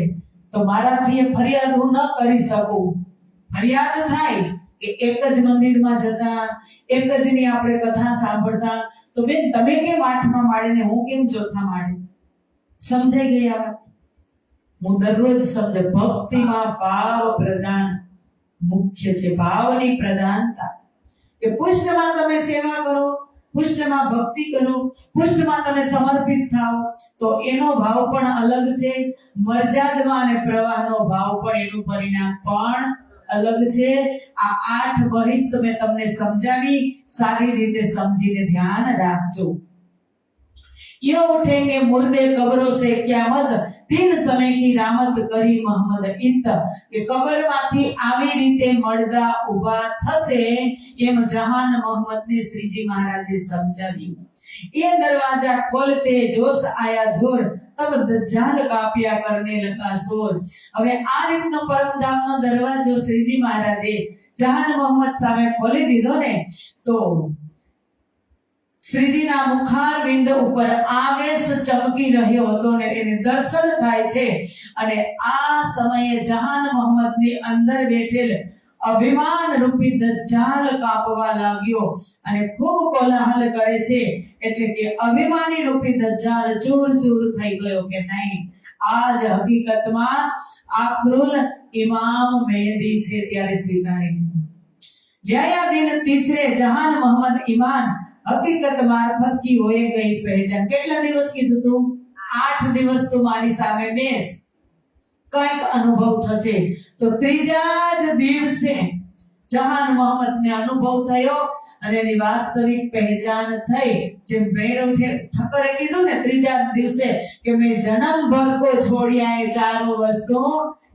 તો મારાથી એ ફરિયાદ હું ન કરી શકું. ફરિયાદ થાય કે એક જ મંદિરમાં જતા, એક જ ની આપણે કથા સાંભળતા, તો બેન તમે કેમ 8મા માળે ને હું કેમ 4થા માળે? સમજાઈ ગઈ આ વાત? હું દરરોજ સમજે ભક્તિમાં ભાવ પ્રદાન મુખ્ય છે, ભાવની પ્રધાનતા. કે પુષ્ટમાં તમે સેવા કરો, પુષ્ટમાં ભક્તિ કરો, પુષ્ટમાં તમે સમર્પિત થાઓ, તો એનો ભાવ પણ અલગ છે. મર્યાદમાં અને પ્રવાહનો ભાવ પણ એનું પરિણામ પણ અલગ છે. આ 8 બહિસ્ત મેં તમને સમજાવી, સારી રીતે સમજીને ધ્યાન રાખજો. ये उठेंगे मुर्दे कब्रों से क्यामत, 3 समय की रामत કરી મોહમ્મદ ઇત. કે કબરમાંથી આવી રીતે મળદા ઊભા થશે એમ જહાન મોહમ્મદને શ્રીજી મહારાજે સમજાવ્યું. ये दरवाजा खोलते जोश आया जोर, तब दज्जाल कापिया करने लगा शोर. હવે આ રીતનો પરમધામનો દરવાજો શ્રીજી મહારાજે જહાન મોહમ્મદ સામે ખોલી દીધો ને, તો શ્રીજીના મુખારવિંદ ઉપર આવેશ ચમકી રહ્યો હતો ને એને દર્શન થાય છે. અને આ સમયે જહાન મોહમ્મદની અંદર બેઠેલ અભિમાન રૂપી દજ્જાલ કાપવા લાગ્યો અને ખૂબ કોલાહલ કરે છે. એટલે કે અભિમાની રૂપી દજ્જાલ ચૂર ચૂર થઈ ગયો કે નહીં, આજ હકીકતમાં આખરુલ ઇમામ મહેદી છે. ત્યારે સ્વીકારી ગયા દિન तीसरे जहान मोहम्मद ईमान हकीकत मार्फत की होए गई पहचान. કેટલા દિવસ કીધું તું? 8 દિવસ તમારી સામે બેસ, કઈક અનુભવ થશે. તો ત્રીજા જ દિવસે જહાન મોહમ્મદને અનુભવ થયો અને એની વાસ્તવિક પહેચાન થઈ. જેમ ભૈરવ ઠક્કરે કીધું ને ત્રીજા દિવસે કે મેં જન્મભર કો છોડ્યા એ ચારો વસ્તુ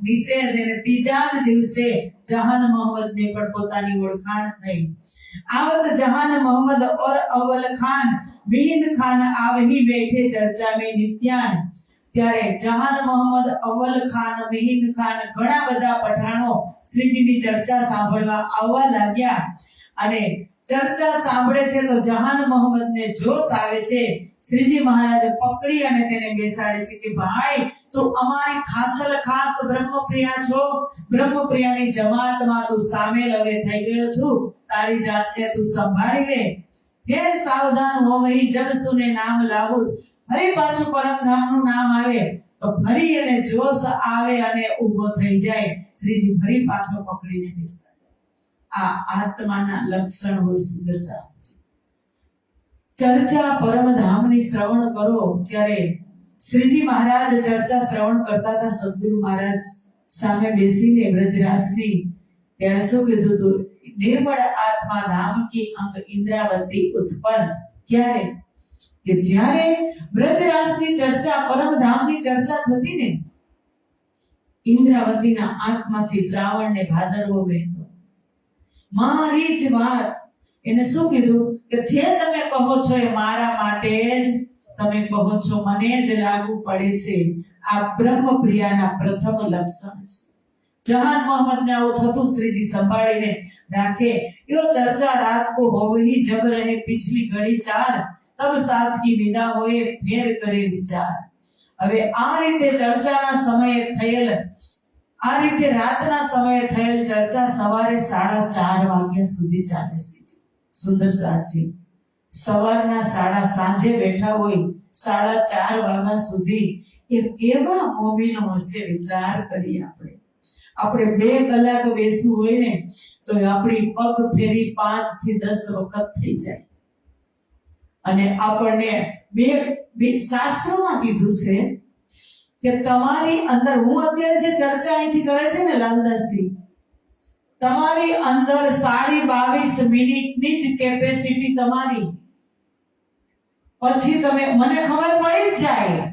નિષેધ, અને ત્રીજા જ દિવસે જહાન મોહમ્મદને પણ પોતાની ઓળખાણ થઈ. आवत जहान मोहम्मद और अव्वल खान मीन खान आवही बैठे चर्चा में नित्यान. ત્યારે જહાન મોહમ્મદ, અવ્વલ ખાન, મીન ખાન ઘણા બધા પઠાણો શ્રીજીની ચર્ચા સાંભળવા આવવા લાગ્યા. અને ચર્ચા સાંભળે છે તો જહાન મોહમ્મદને જોશ આવે છે. શ્રીજી મહારાજે પકડી અને તેને બેસાડે છે કે ભાઈ તું અમારી ખાસલ ખાસ બ્રહ્મપ્રિયા છો, બ્રહ્મપ્રિયાની જમાતમાં તું સામેલ હવે થઈ ગયો છું, તારી જાતને તું સંભાળી લે. ફેર સાવધાન હો વહી જબ સુને નામ લાવું. ફરી પાછું પરમધામનું નામ આવે તો ફરી એને જોશ આવે અને ઊભો થઈ જાય. શ્રીજી ફરી પાછો પકડીને બેસાડે. આ આત્માના લક્ષણ હોય. સુંદર સાહેબ ચર્ચા પરમધામની શ્રવણ કરો. જ્યારે શ્રીજી મહારાજ ચર્ચા શ્રવણ કરતા હતા સદગુરુ મહારાજ સામે બેસીને બ્રજરાસની, ત્યારે શું કીધું હતું? નિર્મળ આત્મા ધામ કી અંગ ઇન્દ્રાવતી ઉત્પન્ન. ક્યારે? કે જ્યારે બ્રજરાસની ચર્ચા, પરમધામની ચર્ચા થતી ને, ઇન્દ્રાવતીના આંખમાંથી શ્રાવણ ને ભાદરવો વહેતો. મારી જ વાત એને શું કીધું કે જે તમે કહો છો એ મારા માટે જ તમે કહો છો, મને જ લાગુ પડે છે. આ બ્રહ્મપ્રિયાના પ્રથમ લક્ષણ છે. जहान मोहम्मद ने आउ थतु श्रीजी संभाळीने राखे. यो चर्चा रात को होवही जब रहे पिछली घड़ी 4, तब साथ की विदा होए फेर करे विचार. હવે આ રીતે ચર્ચાના સમયે થયેલ, આ રીતે રાતના સમયે થયેલ ચર્ચા સવારે 4:30 વાગ્યા સુધી ચાલે છે. સુંદર સાચી સવારના સાંજે બેઠા હોય 4:30 વાગ્યા સુધી એ કેવા મોમીનો હશે, વિચાર કરીએ. આપણે 2 કલાક બેસવું હોય ને તો આપણી પગ ફેરી 5 થી 10 વખત થઈ જાય. અને આપણને બે શાસ્ત્રોમાં કીધું છે કે તમારી અંદર, હું અત્યારે જે ચર્ચા અહીંથી કરે છે ને લાલદાસજી, તમારી અંદર 22.5 મિનિટની જ કેપેસિટી તમારી. પછી તમે, મને ખબર પડી જ જાય,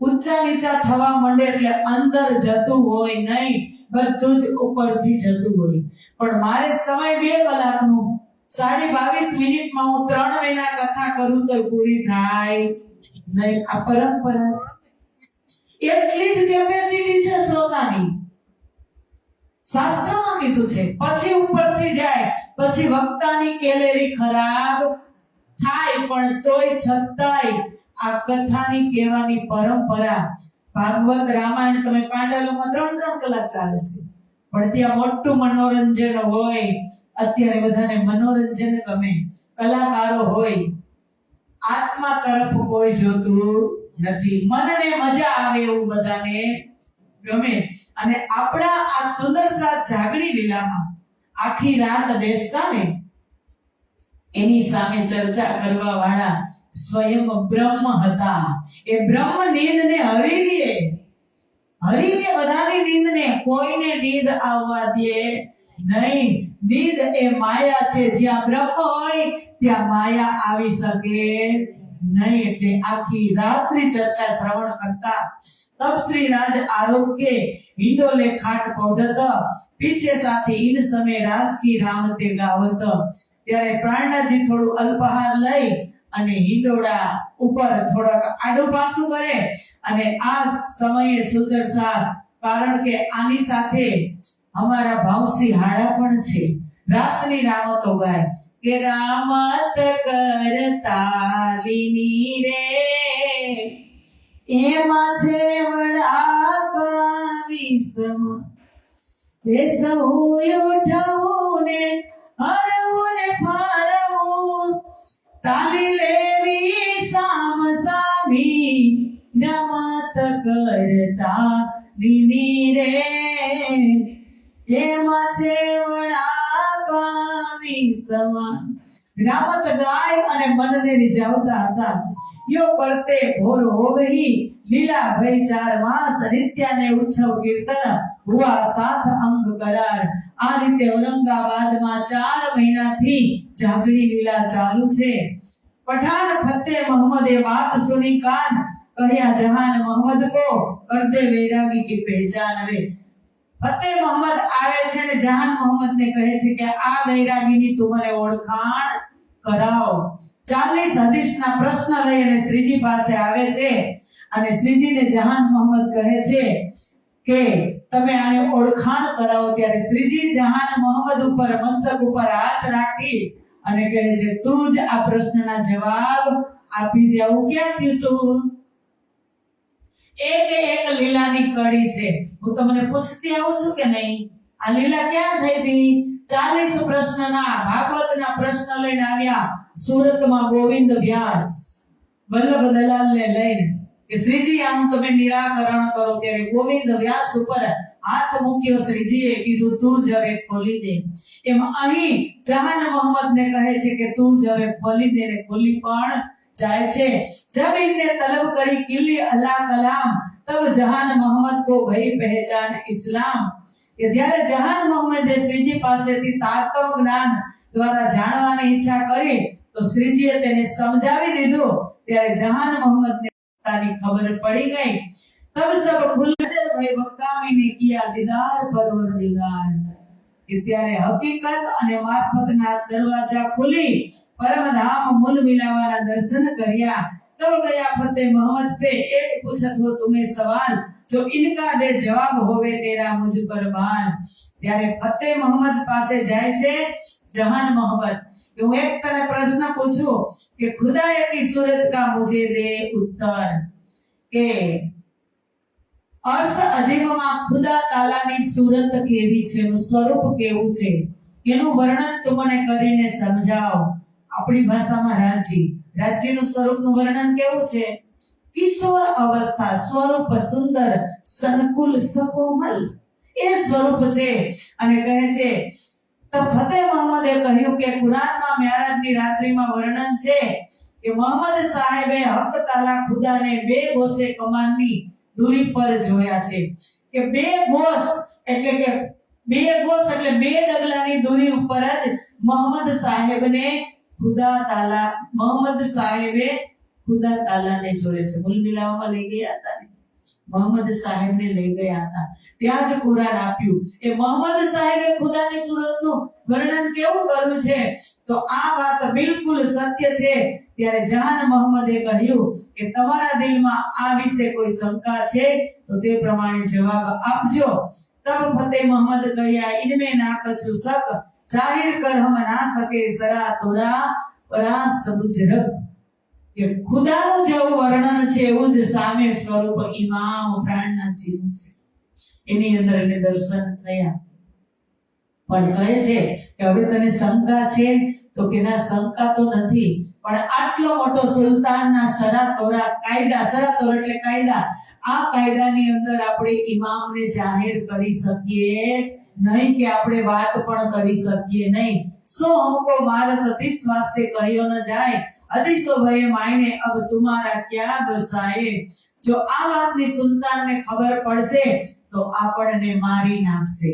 ઊંચા નીચા થવા માંડે એટલે અંદર જતું હોય નહીં, બધું જ ઉપરથી જતું હોય. પણ મારે સમય 2 કલાકનો 22.5 મિનિટમાં હું 3 મહિના કથા કરું તો પૂરી થાય નહીં. આ પરંપરા છે. એટલી જ કેપેસિટી છે શ્રોતાની. શાસ્ત્રમાં કીધું છે. પછી ઉપરથી જાય પછી વક્તાની કેલેરી ખરાબ થાય, પણ તોય છતાંય આ કથાની કહેવાની પરંપરા. ભાગવત રામાયણ તમે પાંડાલોમાં 3 કલાક ચાલે છે, પણ ત્યાં મોટું મનોરંજન હોય. અત્યારે બધાને મનોરંજન ગમે, કલાકારો હોય, આત્મા તરફ કોઈ જોતું નથી. મનને મજા આવે એવું બધાને ગમે. અને આપણા આ સુંદર સાત જાગણી લીલામાં આખી રાત બેસતા ને એની સામે ચર્ચા કરવા વાળા સ્વયં બ્રહ્મ હતા. એ બ્રહ્મ નીંદને હરી લે બધાની નીંદને. કોઈને નીંદ આવવા દે નહીં. નીંદ એ માયા છે. જ્યાં બ્રહ્મ હોય ત્યાં માયા આવી શકે નહીં. એટલે આખી રાત્રિ ચર્ચા શ્રવણ કરતા. तब श्री राज आरोप के हिंडोले खाट पौधत पीछे साथी इन समय रास की राम ते गावत. ત્યારે પ્રાણનાજી થોડું અલ્પાહાર લઈ અને હિંડોળા ઉપર થોડોક આડું પાછું કરે. અને આ સમયે સુંદર સાથ, કારણ કે આની સાથે અમારા ભાવસી હાડા પણ છે. રાસની રામતો ગાય કે રામત કરતાલીની રે એમાં છે વડા કવિસમ બેસવું ઉઠવું ને હરવું ને ફરવું તાલી લેવી સામ સામી રમત કરતા લીની રે એમાં છે વડા કવિસમ. રામત ગાય અને મનને રીઝાવતા હતા. यो करते भोर हो गई लीला भई 4 मास नित्या ने उत्सव कीर्तन हुआ 7 अंग करार. આ રીતે ઔરંગાબાદમાં 4 મહિનાથી જાગણી લીલા ચાલુ છે. પઠાન ફતે મોહમ્મદે વાત સુની કાન કહ્યા જહાન મોહમ્મદ को कर दे वैरागी की पहचान. હવે ફતે મોહમ્મદ આવે છે ને જહાન મોહમ્મદ ને કહે છે કે આ વૈરાગીની તું મને ઓળખાણ કરાવ. 40 હદીસના પ્રશ્ન લઈ અને શ્રીજી પાસે આવે છે. અને શ્રીજીને જહાન મોહમ્મદ કહે છે કે તમે આને ઓળખાણ કરાવો. ત્યારે શ્રીજી જહાન મોહમ્મદ ઉપર મસ્તક ઉપર હાથ રાખી અને કહે છે તું જ આ પ્રશ્નના જવાબ આપી દે. આવું ક્યાં થયું તું? એક લીલાની કડી છે. હું તમને પૂછતી આવું છું કે નહીં? આ લીલા ક્યાં થઈ હતી? 40 પ્રશ્નના ભાગવતના પ્રશ્ન લઈને આવ્યા સુરતમાં ગોવિંદ વ્યાસ વલ્લભ દલાલને લઈને કે શ્રીજી આમ તમે નિરાકરણ કરો. ત્યારે ગોવિંદ વ્યાસ ઉપર હાથ મૂક્યો. શ્રીજીએ કીધું તું જ હવે ખોલી દે. એમ અહીં જહાન મોહમ્મદને કહે છે કે તું જ હવે ખોલી દે. ને ખોલી પણ જાય છે. જબ ઇનને તलब કરી કિલ્લી અલ્લાહ કલામ તબ જહાન મોહમ્મદ को भई पहचान इस्लाम. કે જ્યારે જહાન મોહમ્મદે શ્રીજી પાસેથી તારતમ જ્ઞાન દ્વારા જાણવાની ઈચ્છા કરી તો શ્રીજીએ તેને સમજાવી દીધું. ત્યારે જહાન મોહમ્મદને પોતાની ખબર પડી ગઈ. તબ સબ ખુલજર ભાઈ વક્કામીને કિયા દીદાર પરવરદિગાર. કે ત્યારે હકીકત અને મારફતના દરવાજા ખુલી પરમધામ મૂલ મિલાવાના દર્શન કર્યા. तब गया फतेह मोहम्मद पे एक पूछत हो तुम्हें सवाल जो इनका दे जवाब होवे तेरा मुझ पर बार. ત્યારે ફતેહ મોહમ્મદ પાસે જાય છે જહાન મોહમ્મદ. હું એક તને પ્રશ્ન પૂછું કે ખુદાએ કી सूरत का मुझे दे उत्तर. કે અર્શ અજીમમાં ખુદા તાલાની सूरत કેવી છે, એનું સ્વરૂપ કેવું છે, એનું વર્ણન તું મને કરીને સમજાવ. આપણી ભાષામાં રાજ્યનું સ્વરૂપનું વર્ણન કેવું છે? કિશોર અવસ્થા, સ્વરૂપ સુંદર, સંકુલ, સકોમલ, એ સ્વરૂપ છે. અને કહે છે તો ફતેહ મોહમ્મદે કહ્યું કે કુરાનમાં મેરાજની રાત્રિમાં વર્ણન છે કે મોહમ્મદ સાહેબે હક તાલા ખુદાને 2 ગોસે કમાનની દૂરી પર જોયા છે. કે 2 ગોસ એટલે 2 ડગલાની દૂરી ઉપર જ મોહમ્મદ સાહેબે ખુદા તાલાને જોડે છે. મૂલ મિલાવામાં લઈ ગયા હતા ને મોહમ્મદ સાહેબને લઈ ગયા હતા. ત્યાં જ કુરાન આપ્યું. એ મોહમ્મદ સાહેબે ખુદાની સુરતનું વર્ણન કેવું કર્યું છે, તો આ વાત બિલકુલ સત્ય છે. ત્યારે જહાન મોહમ્મદે કહ્યું કે તમારા દિલમાં આ વિશે કોઈ શંકા છે તો તે પ્રમાણે જવાબ આપજો. તબ ફતેહ મોહમ્મદ કહ્યા, ઇનમે ના કछु શક, જાહિર કર હમ ના સકે સરા તોરા પરાસ્ત બુજરક. કે ખુદાનું જેવું વર્ણન છે એવું જ સામે સ્વરૂપ ઇમામ પ્રાણના ચિહ્ન છે. એની અંદર એને દર્શન થયા. પણ કહે છે કે હવે તને શંકા છે, તો કે ના, શંકા તો નથી, પણ આટલો મોટો સુલતાનના સરાતોરા કાયદા, સરાતોરા એટલે કાયદા, આ કાયદાની અંદર આપણે ઇમામને જાહેર કરી શકીએ નહીં, કે આપણે વાત પણ કરી શકીએ નહીં. સો હમકો મારત અતિશ વાસ્તે કહ્યો ન જાય, અતિશો ભય માયને અબ તુમારા ક્યા બસાએ. જો આ વાતની સુલતાનને ખબર પડશે તો આપણને મારી નાખશે.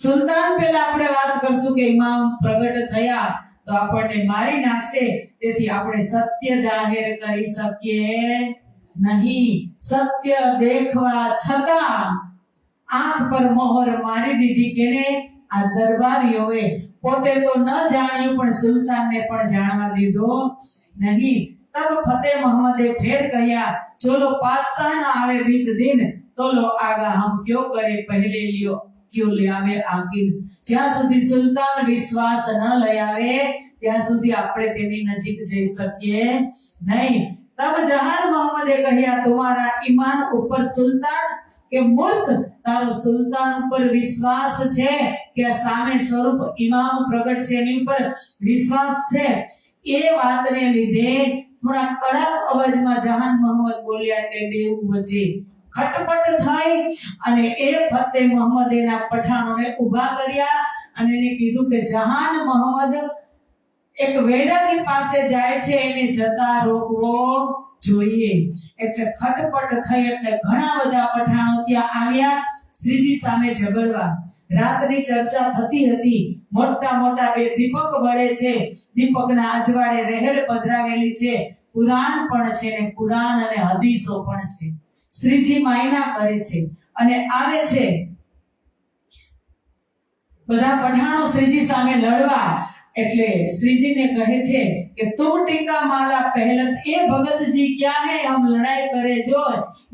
સુલતાન પહેલા આપણે વાત કરશું કે ઇમામ પ્રગટ થયા તો આપણને મારી નાખશે. તેથી આપણે સત્ય જાહેર કરી શકીએ નહીં. સત્ય દેખવા છતાં આંખ પર મોહર મારી દીધી. કેને? આ દરબારીઓએ. પોતે તો ન જાણ્યું પણ સુલતાનને પણ જાણવા દીધો નહીં. તબ ફતેહ મોહમ્મદે ફેર કહ્યા, ચલો પાતશાહ ના આવે બીચ દિન, તો લો આગા હમ ક્યો કરે પહેલે લિયો ક્યો લે આવે આખિર. જ્યાં સુધી સુલતાન વિશ્વાસ ન લઈ આવે ત્યાં સુધી આપણે તેની નજીક જઈ શકીએ નહીં. તબ જહાન મોહમ્મદે કહ્યા, તમારા ઈમાન ઉપર સુલતાન કે મુલ્ક, તારો સુલતાન ઉપર વિશ્વાસ છે કે સામે સ્વરૂપ ઇમામ પ્રગટ છે એની ઉપર વિશ્વાસ છે. એ વાતને લીધે થોડા કડક અવાજમાં જહાન મોહમ્મદ બોલ્યા કે બેઉ વચ્ચે ખટપટ થઈ અને એ ફતેહ મોહમ્મદ એના પઠાણોને ઊભા કર્યા અને એને કીધું કે જહાન મોહમ્મદ એક વૈરાગી પાસે જાય છે, એને જતા રોકવો જોઈએ. એટલે ખટપટ થઈ એટલે ઘણા બધા પઠાણો ત્યાં આવ્યા શ્રીજી સામે ઝઘડવા. રાતની ચર્ચા થતી હતી. મોટા મોટા બે દીપક બળે છે. દીપકના અજવાળે રહેલ પધરાવેલી છે. કુરાન પણ છે ને કુરાન અને હદીસો પણ છે. શ્રીજી માયના કરે છે અને આવે છે બધા પઠાણો શ્રીજી સામે લડવા. એટલે શ્રીજીને કહે છે કે તુમ ટીકા માલા પહેલત એ ભગત જી ક્યા હે હમ લડાઈ કરે જો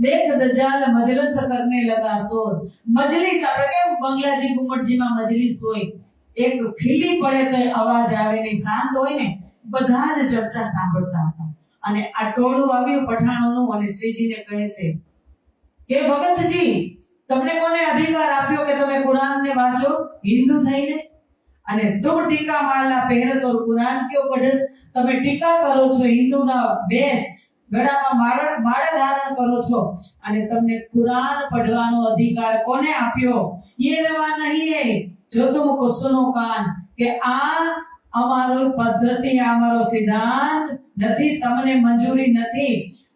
દેખ દજાલ મજલિસ કરને લગા શોર. મજલિસ આપણે કેમ બંગલાજી ઘુમટજીમાં મજલિસ હોય, એક ખીલી પડે તો અવાજ આવે ને શાંત હોય ને, બધા જ ચર્ચા સાંભળતા હતા. અને આ ટોળું આવ્યું પઠાણોનું અને શ્રીજીને કહે છે કે ભગતજી, તમને કોને અધિકાર આપ્યો કે તમે કુરાનને વાંચો હિન્દુ થઈને? અને તુમ ટીકા માલા પહેરત ઓર કુરાન ક્યો પઢત? તમે ટીકા કરો છો, હિન્દુના વેશ ગળામાં માળા ધારણ કરો છો અને તમને કુરાન પઢવાનો અધિકાર કોને આપ્યો? ये रवा नहीं है जो तुमको सुनो कान, કે આ અમારો પદ્ધતિ, અમારો સિદ્ધાંત નથી, તમને મંજૂરી નથી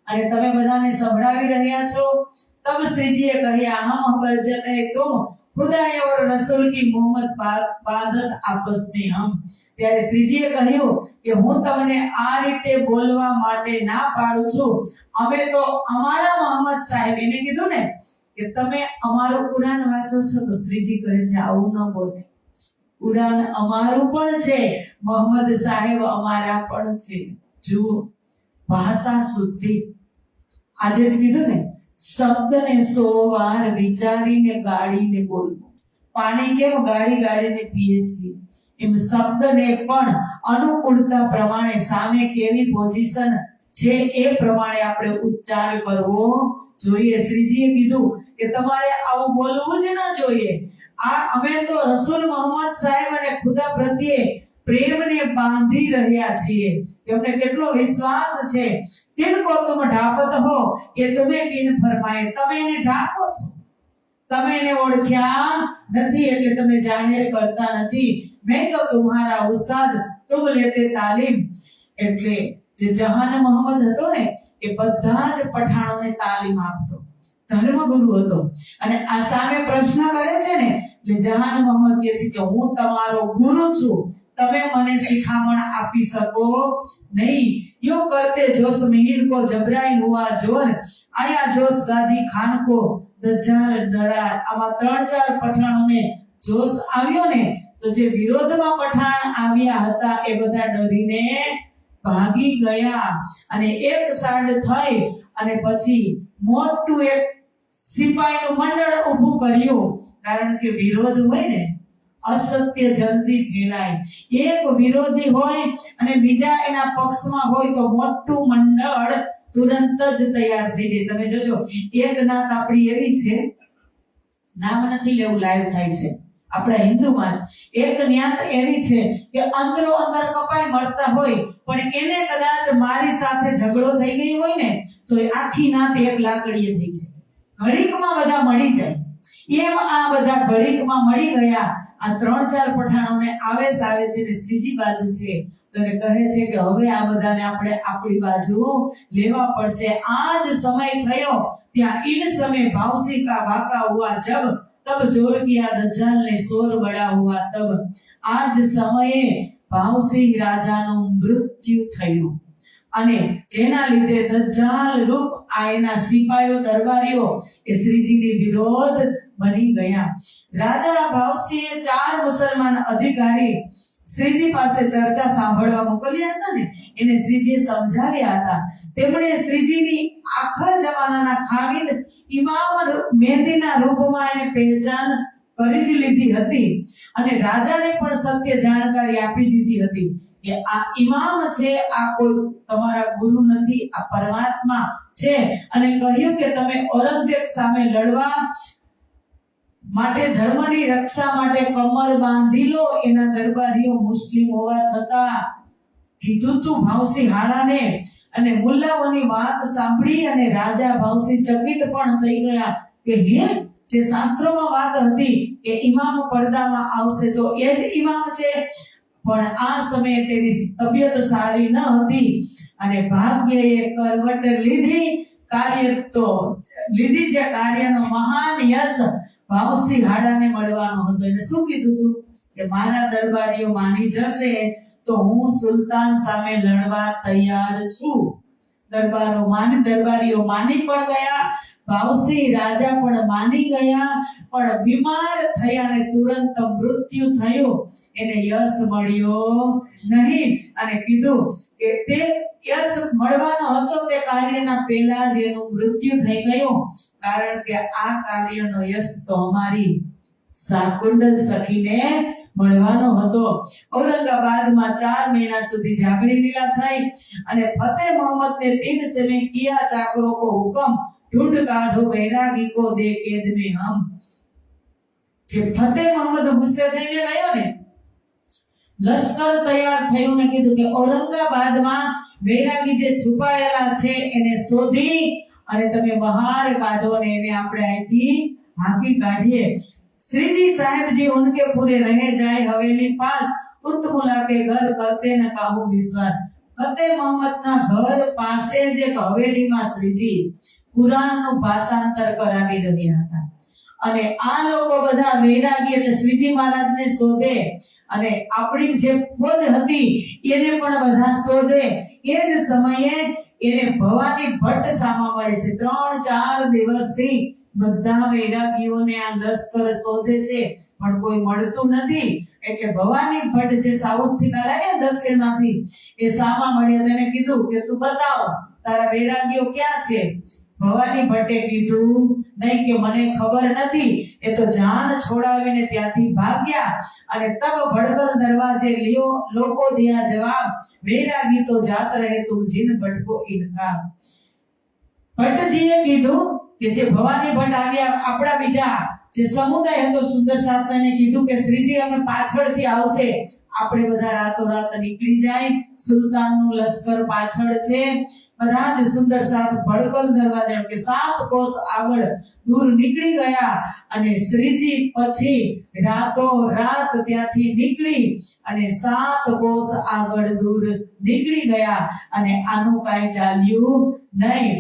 અને તમે બધાને સંભળાવી રહ્યા છો. તબ શ્રીજીએ કહ્યા, હમ બરજત હે તુમ ખુદાએ ઓર રસૂલ કી મોહમ્મદ બાંધત આપસ મેં હમ. ત્યારે શ્રીજીએ કહ્યું કે હું તમને આ રીતે બોલવા માટે ના પાડું છું. અમે તો અમારા મોહમ્મદ સાહેબ, એને કીધું ને કે તમે અમારું કુરાન વાંચો છો, તો શ્રીજી કહે છે આવું ન બોલે. કુરાન અમારું પણ છે, મોહમ્મદ સાહેબ અમારા પણ છે. જુઓ, ભાષા શુદ્ધિ. આજે જ કીધું ને, શબ્દને 100 વાર વિચારીને ગાળીને બોલવું. પાણી કેમ ગાળીને પીએ છીએ, એમ શબ્દને પણ અનુકૂળતા પ્રમાણે સામે કેવી પોઝિશન છે એ પ્રમાણે આપણે ઉચ્ચાર કરવો જોઈએ. શ્રીજીએ કીધું કે તમારે આવું બોલવું જ ન જોઈએ. આ અમે તો રસૂલ મોહમ્મદ સાહેબ અને ખુદા પ્રત્યે પ્રેમને બાંધી રહ્યા છીએ કે અમને કેટલો વિશ્વાસ છે. तिनको तुम ढापत हो ये तुम्हें किन फरमाए, તમે એને ઢાંકો છો, તમે એને ઓળખ્યા નથી એટલે તમે જાહેર કરતા નથી. मैं तो तुम्हारा उस्ताद तुम लेते तालीम. એટલે જે જહાન મોહમ્મદ હતો ને એ બધા જ પઠાણોને તાલીમ આપતો, ધર્મગુરુ હતો. અને આ સામે પ્રશ્ન કરે છે ને એટલે જહાન મોહમ્મદ કહે છે કે હું તમારો ગુરુ છું, તમે મને શિખામણ આપી શકો નહીં. यूं करते जोश मिहिर को जबराइल हुआ जोर आया जोश गाजी खान को दज्जाल डरा। આમાં 3-4 પઠાણોને જોશ આવ્યો ને તો જે વિરોધમાં પઠાણ આવ્યા હતા એ બધા ડરીને ભાગી ગયા અને એક સાઈડ થઈ અને પછી મોટું એક સિપાહીનું મંડળ ઊભું કર્યું, કારણ કે વિરોધ હોય ને અસત્ય જલ્દી ફેલાય. એક વિરોધી હોય અને બીજા એના પક્ષમાં હોય તો મોટું મંડળ તુરંત જ તૈયાર થઈ જાય. તમે જોજો એક નાત આપણી એવી છે, નામ નથી લેવું, લાઈવ થાય છે આપણા હિન્દુમાં જ. એક ન્યાત એવી છે કે અંદરો અંદર કપાઈ મળતા હોય પણ એને કદાચ મારી સાથે ઝઘડો થઈ ગયો હોય ને તો એ આખી નાત એક લાકડીએ થઈ જાય, ઘડીકમાં બધા મળી જાય. એમ આ બધા ઘડીકમાં મળી ગયા. આ 3-4 પઠાણોને આવેશ આવે છે ને શ્રીજી બાજુ છે તો એ કહે છે કે હવે આ બધાને આપણે આપણી બાજુ લેવા પડશે. આ જ સમય થયો ત્યાં इन समय भावसी का वाका हुआ जब तब जोर किया दज्जाल ने शोर बड़ा हुआ तब. આ જ સમયે ભાવસિંહ રાજાનું મૃત્યુ થયું અને જેના લીધે દજ્જાલ રૂપ આયના સિપાહીઓ દરબારીઓ એ શ્રીજીની વિરોધ બની ગયા. રાજા ભાવસિંહે 4 મુસલમાન અધિકારી શ્રીજી પાસે ચર્ચા સાંભળવા મોકલ્યા હતા ને એને શ્રીજીએ સમજાવ્યા હતા. તેમણે શ્રીજીની આખર જમાનાના ખામીદ ઇમામ મહેદીના રૂપમાં એને પહેચાન કરી જ લીધી હતી અને રાજાને પણ સત્ય જાણકારી આપી દીધી હતી કે આ ઇમામ છે, આ કોઈ તમારા ગુરુ નથી, આ પરમાત્મા છે. અને કહ્યું કે તમે ઔરંગઝેબ સામે લડવા માટે ધર્મની રક્ષા માટે કમર બાંધી લો. એના દરબારીઓ મુસ્લિમ હોવા છતાં કીધું તું ભાવસિંહ હાલાને અને મુલ્લાઓની વાત સાંભળી અને રાજા ભાવસિંહ ચકિત પણ થઈ ગયા કે હે, જે શાસ્ત્રોમાં વાત હતી કે ઇમામ પડદામાં આવશે તો એ જ ઇમામ છે. પણ આ સમયે તેની તબિયત સારી ન હતી અને ભાગ્યએ કરવટ લીધી. જે કાર્યનો મહાન યશ ભાવસિંહ હાડાને મળવાનો હતો. એને શું કીધું હતું કે મારા દરબારીઓ માની જશે તો હું સુલતાન સામે લડવા તૈયાર છું. દરબારીઓ માની પણ ગયા, ભાવસિંહ રાજા પણ માની ગયા, પણ બીમાર થયા અને તુરંત મૃત્યુ થયું. એને યશ મળ્યો નહીં અને કીધું કે તે યશ મળવાનો હતો તે કાર્યના પહેલા જ એનું મૃત્યુ થઈ ગયું, કારણ કે આ કાર્યનો યશ તો અમારી શાકુંડલ સખીને મળવાનો હતો. औरंगाबादમાં 4 મહિના સુધી જાગડી લીલા થઈ અને ફतेह मोहम्मद ने 3 समय किया चाकरों को हुक्म ढूंढ काढ़ो बैरागी को दे कैद में हम. જે ફतेહ મોહમ્મદ ગુસ્સે થઈને ગયો ને, લશ્કર તૈયાર થયું ને કીધું કે ઔરંગાબાદમાં વૈરાગી જે છુપાયેલા છે એને શોધી અને તમે બહાર કાઢો ને એને આપણે અહીંથી હાંકી કાઢીએ. श्रीजी साहब जी उनके पूरे रहे जाए हवेली पास उत्तमुला के घर करते न काहू विश्वास. ફતેહ મોહમ્મદના ઘર પાસે જ એક હવેલીમાં શ્રીજી કુરાનનું ભાષાંતર કરાવી રહ્યા હતા અને આ લોકો બધા વૈરાગી એટલે શ્રીજી મહારાજને શોધે અને આપણી જે ફોજ હતી એને પણ બધા શોધે. એ જ સમયે એને ભવાની ભટ્ટ સામા મળે છે. 3-4 દિવસથી બધા વૈરાગીઓને આ લશ્કર શોધે છે પણ કોઈ મળતું નથી. એટલે ભવાની ભટ્ટ જે સાઉથ થી લાવ્યા દક્ષિણમાંથી એ સામા મળ્યા. તેને કીધું કે તું બતાવ તારા વૈરાગીઓ ક્યાં છે. ભવાની ભટ્ટે કીધું નહીં કે મને ખબર નથી, એ તો જાન છોડાવીને ત્યાંથી ભાગ્યા અને તબ ભડકલ દરવાજે લિયો લોકો દિયા જવાબ વૈરાગી તો જાત રહે તું જીન ભટકો ઇનકાર. ભટ્ટજીએ કીધું કે જે ભવાની ભટ્ટ આવ્યા આપણા બીજા જે સમુદાય હતો સુંદર સાતને કીધું કે શ્રીજી અમે પાછળથી આવશે, આપણે બધા રાતોરાત નીકળી જાય. સુલતાનનું લશ્કર પાછળ છે. બધા જ સુંદર સાત ભડકલ દરવાજા કે 7 કોસ આગળ દૂર નીકળી ગયા અને શ્રીજી પછી રાતોરાત ત્યાંથી નીકળી અને 7 કોસ આગળ દૂર નીકળી ગયા અને આનું કાંઈ ચાલ્યું નહીં.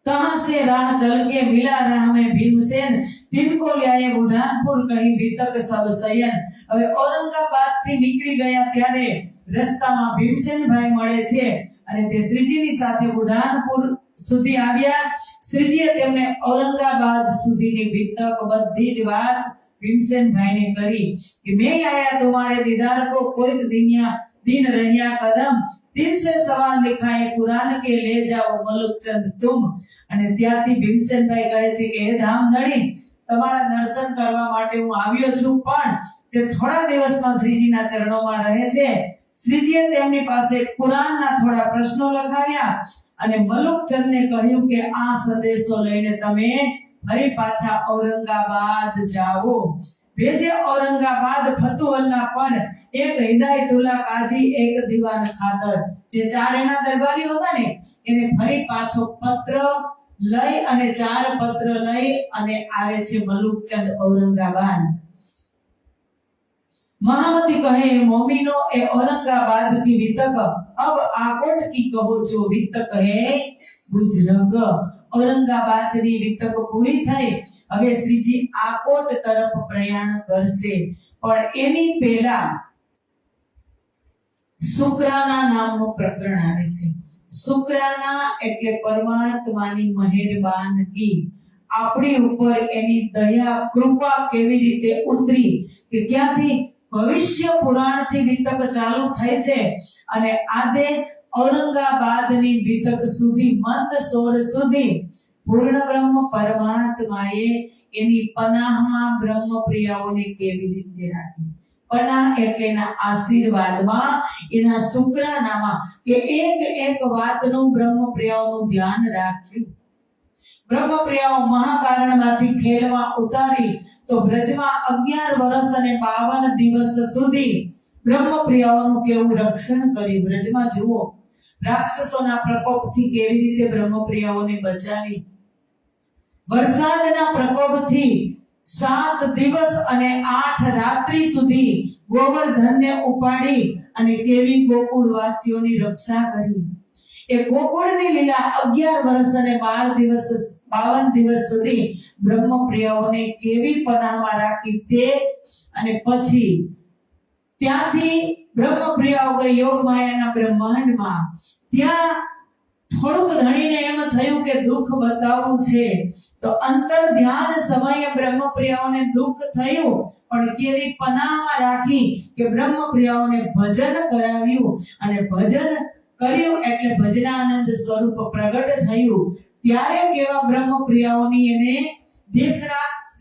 तहाँ से राह चल के मिला राह में भीमसेन तिनको ल्याए बुढ़ानपुर कहीं भीतक सब शयन। હવે ઔરંગાબાદ થી નીકળી ગયા ત્યારે રસ્તામાં ભીમસેનભાઈ મળે છે અને તે શ્રીજીની સાથે બુઢાનપુર સુધી આવ્યા। શ્રીજીએ તેમને ઔરંગાબાદ સુધીની વિતક બધી જ વાત ભીમસેનભાઈને કરી કે मैं आया तुम्हारे दीदार को कोई दिन रहिया कदम दिल से सवाल लिखा है कुरान के ले जाओ मलुकचंद तुम। અને ત્યાંથી ભીમસેનભાઈ કહે છે કે હે ધામધણી તમારા દર્શન કરવા માટે હું આવ્યો છું, પણ તે થોડા દિવસમાં શ્રીજીના ચરણોમાં રહે છે। શ્રીજીએ તેમની પાસે કુરાનના થોડા પ્રશ્નો લખાવ્યા અને મલુકચંદને કહ્યું કે આ સંદેશો લઈને તમે ફરી પાછા ઔરંગાબાદ જાઓ। भेजे औरंगाबाद फतुअल्लाह पर एक हिदायतुल्लाह काजी एक दीवान खातर। જે ચાર એના દરબારી હતા ને એને ફરી પાછો પત્ર લઈ અને ચાર પત્ર લઈ અને આવે છે મલુકચંદ ઔરંગાબાદ। महामती कहे मोमिनो ए औरंगाबाद की वितक अब आकोट की कहो जो वितक है गुजरग। औरंगाबाद ની વિતક પૂરી થઈ, હવે શ્રીજી આકોટ તરફ પ્રયાણ કરશે, પણ એની પહેલા શુક્રાના નામનું પ્રકરણ આવે છે। શુક્રાના એટલે પરમાત્માની મહેરબાનગી, આપણી ઉપર એની દયા કૃપા કેવી રીતે ઉતરી કે ક્યાંથી ભવિષ્ય પુરાણથી વિતક ચાલુ થઈ છે અને આદે ઔરંગાબાદની વિતક સુધી મંદસોર સુધી પૂર્ણ બ્રહ્મ પરમાત્માએ એની પનાહમાં બ્રહ્મપ્રિયાઓને કેવી રીતે રાખી। પનાહ એટલે એના આશીર્વાદમાં, એના શુક્રાનામાં કે એક એક વાતનું બ્રહ્મપ્રિયાઓનું ધ્યાન રાખ્યું। બ્રહ્મપ્રિયાઓ મહાકારણમાંથી ખેલમાં ઉતારી તો બ્રજમાં 11 વર્ષ અને 52 દિવસ સુધી બ્રહ્મપ્રિયાઓનું કેવું રક્ષણ કર્યું। બ્રજમાં જુઓ રાક્ષસોના પ્રકોપથી કેવી રીતે બ્રહ્મપ્રિયાઓને બચાવી। વરસાદના પ્રકોપથી 7 દિવસ અને 8 રાત્રિ સુધી ગોવર્ધનને ઉપાડી અને કેવી ગોકુળવાસીઓની રક્ષા કરી। એ ગોકુળની લીલા 11 વર્ષ અને 52 દિવસ સુધી બ્રહ્મપ્રિયાઓને કેવી પનાહમાં રાખી તે, અને પછી ત્યાંથી બ્રહ્મપ્રિયાઓ ગઈ યોગ માયાના બ્રહ્માંડમાં। ત્યાં થોડુંક ધણીને એમ થયું કે દુઃખ બતાવવું છે, તો અંતર ધ્યાન સમયે બ્રહ્મપ્રિયાઓને દુઃખ થયું, પણ કેવી પનાહમાં રાખી કે બ્રહ્મપ્રિયાઓને ભજન કરાવ્યું અને ભજન કર્યું એટલે ભજનાનંદ સ્વરૂપ પ્રગટ થયું। ત્યારે કેવા બ્રહ્મપ્રિયાઓની એને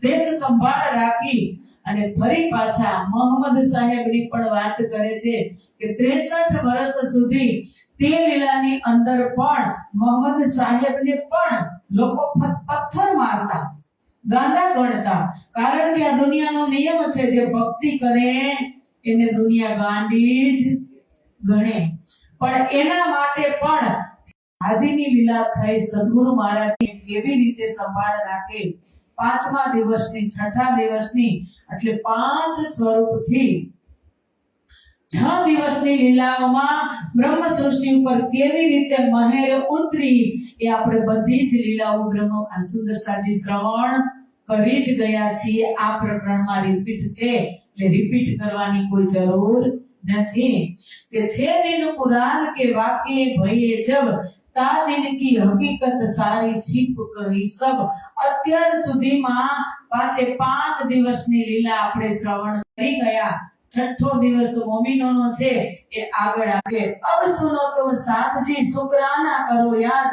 દેખ સંભાળ રાખી અને ફરી પાછા મોહમ્મદ સાહેબની પણ વાત કરે છે કે 63 વર્ષ સુધી તે લીલાની અંદર પણ મોહમ્મદ સાહેબને પણ લોકો પથ્થર મારતા, ગાંડા ગણતા, કારણ કે આ દુનિયાનો નિયમ છે જે ભક્તિ કરે એને દુનિયા ગાંડી જ ગણે। પણ એના માટે પણ આદિની લીલા થઈ સદગુરુ મહારાજની કેવી રીતે સંભાળ રાખે। 5મા દિવસની 6ઠા દિવસની એટલે 5 સ્વરૂપથી 6 દિવસની લીલાઓમાં બ્રહ્મ સૃષ્ટિ ઉપર કેવી રીતે મહેર ઉતરી એ આપણે બધી જ લીલાઓ બ્રહ્મ સુંદર સાજી શ્રવણ કરી જ ગયા છીએ। આ પ્રકરણમાં રિપીટ છે એટલે રિપીટ કરવાની કોઈ જરૂર નથી કે છે દિન कुरान के वाक्य भये जब ता दिन की हकीकत सारी छिप गई सब। અત્યાર સુધીમાં 5 દિવસની લીલા આપણે શ્રવણ કરી ગયા। 6ઠો દિવસ મોમિનોનો છે એ આગળ આવે। अब सुनो तुम साथ जी शुक्राना करो याद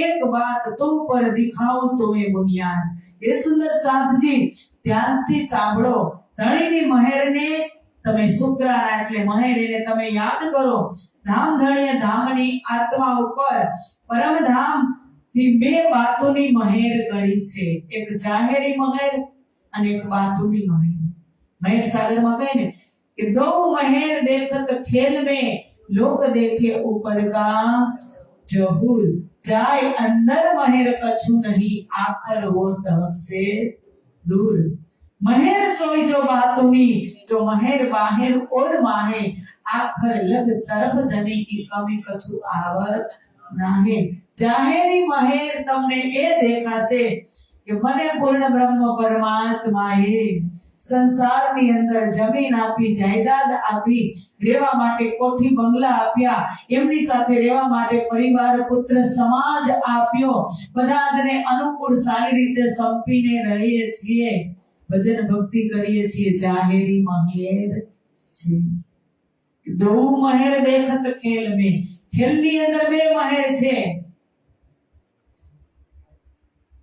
एक बात तुम पर दिखाऊं तुम्हें बुनियाद। એ સુંદર સાથજી ધ્યાનથી સાંભળો, ધણીની મહેરને તમે શુક્રાના એટલે મહેર એને તમે યાદ કરો। ધામધણીએ ધામની આત્મા ઉપર પરમધામ થી 2 બાતોની મહેર કરી છે, એક જાહેરી મહેર અને એક બાતુની મહેર। મહેર સાગરમાં કહે ને કે દો મહેર દેખત ખેલ में लोक देखे ऊपर का जहूर जाए अंदर महेर कछु नहीं आखर वो तरफ से दूर। महेर सोई जो बातुनी जो महेर बाहेर और माहे आखर लग तरफ धनी की कमी कछु आवत નહીં. જાહેરી મહેર તમને એ દેખાશે કે મને પૂર્ણ બ્રહ્મ પરમાત્માએ સંસારની અંદર જમીન આપી, જાયદાદ આપી, રહેવા માટે કોઠી બંગલા આપ્યા, એમની સાથે રહેવા માટે પરિવાર પુત્ર સમાજ આપ્યો, બધા જને અનુકૂળ સારી રીતે સંપીને રહીએ છીએ, ભજન ભક્તિ કરીએ છીએ. જાહેરી મહેર છે. દો મહેર દેખત ખેલ में, ખેલની અંદર બે મહેર છે.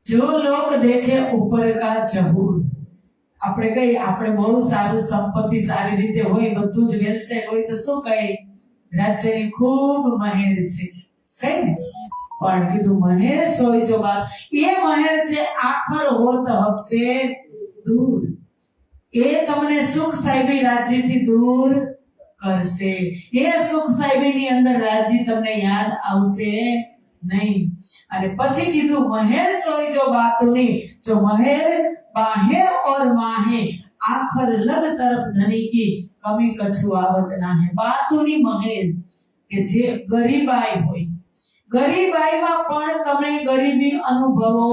જો લોક દેખે ઉપર કા જહૂર, આપણે કઈ આપણે બહુ સારું સંપત્તિ સારી રીતે હોય, બધું જ વેલસેટ હોય તો શું કહે? રાજ્યની ખૂબ મહેર છે, કઈ ને. પણ કીધું મહેર સોય જો બાત, એ મહેર છે આખર હોત હબસે દૂર. એ તમને સુખ સાહેબી રાજ્યથી દૂર કરશે. એ સુખ સાહેબીની અંદર રાજ્ય તમને યાદ આવશે નહીં. અને પછી કીધું મહેર સોય જો બાતોની, જો મહેર बाहेर और माहे आखर लग तरफ धनी की कमी कछु आवत ना है. बातोनी महेर કે જે ગરીબાઈ હોય, ગરીબાઈમાં પણ તમે ગરીબી અનુભવો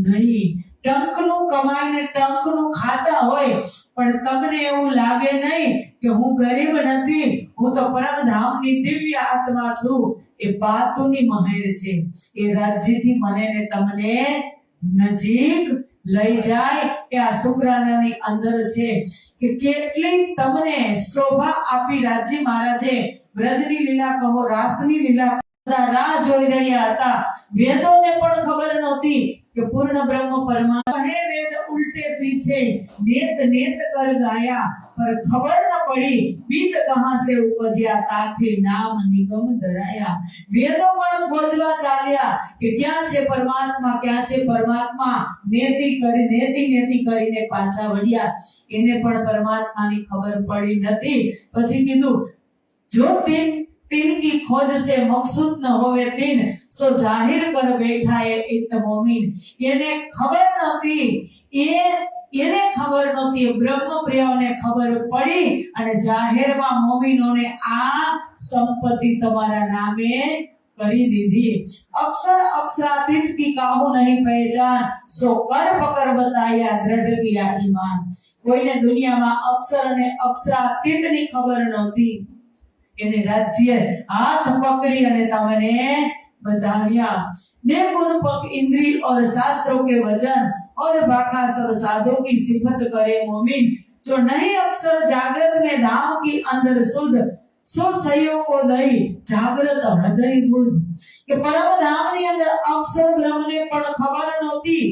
નહીં. ટંકનું કમાઈને ટંકનું ખાતા હોય પણ તમને એવું લાગે નહીં કે હું ગરીબ નથી, હું તો પરમધામની દિવ્ય આત્મા છું. એ બાતોની મહેર છે. એ રાજ્યથી મને ને તમને નજીક લઈ જાય. કે આ શુક્રાનાની અંદર છે કે કેટલી તમને શોભા આપી રાજ્ય મહારાજે. વ્રજની લીલા કહો, રાસની લીલા, રાહ જોઈ રહ્યા હતા. વેદોને પણ ખબર નહોતી કે પૂર્ણ બ્રહ્મ પરમાત્મા હે. વેદ ઉલ્टे पीछे नेत नेत कर गाया, पर खबर न पड़ी बीत कहां से उपज्या, ताथे नाम निगम धराया. વેદો પણ ખોજવા ચાલ્યા કે ક્યાં છે પરમાત્મા, ક્યાં છે પરમાત્મા. નેતિ કરીને પાછા વળ્યા. એને પણ પરમાત્માની ખબર પડી નથી. પછી કીધું જો तीन की खोज से मकसूद न होवे तीन, सो जाहिर कर बैठा है एक मोमिन. એને ખબર નહોતી, એને ખબર નહોતી, બ્રહ્મ પ્રિયોને ખબર પડી અને જાહેરમાં મોમિનોને આ સંપત્તિ તમારા નામે કરી દીધી. અક્ષર અક્ષરાતીત की काहू नहीं पहचान, सो कर पकड़ बताया दृढ़ किया ईमान. કોઈને દુનિયામાં અક્ષર અને અક્ષરાતીતની ખબર નહોતી. એને રાજ્ય હાથ પકડી અને તમને बताया. निर्गुण पक इंद्री और शास्त्रों के वचन और बाका सब साधों की सिफत करे मोमिन. जो नहीं अक्षर जागृत में धाम की अंदर शुद्ध सो सयो को दई जागृत हृदय बुद्ध. કે પરમ ધામની અંદર અક્ષર બ્રહ્મને પણ ખબર નહોતી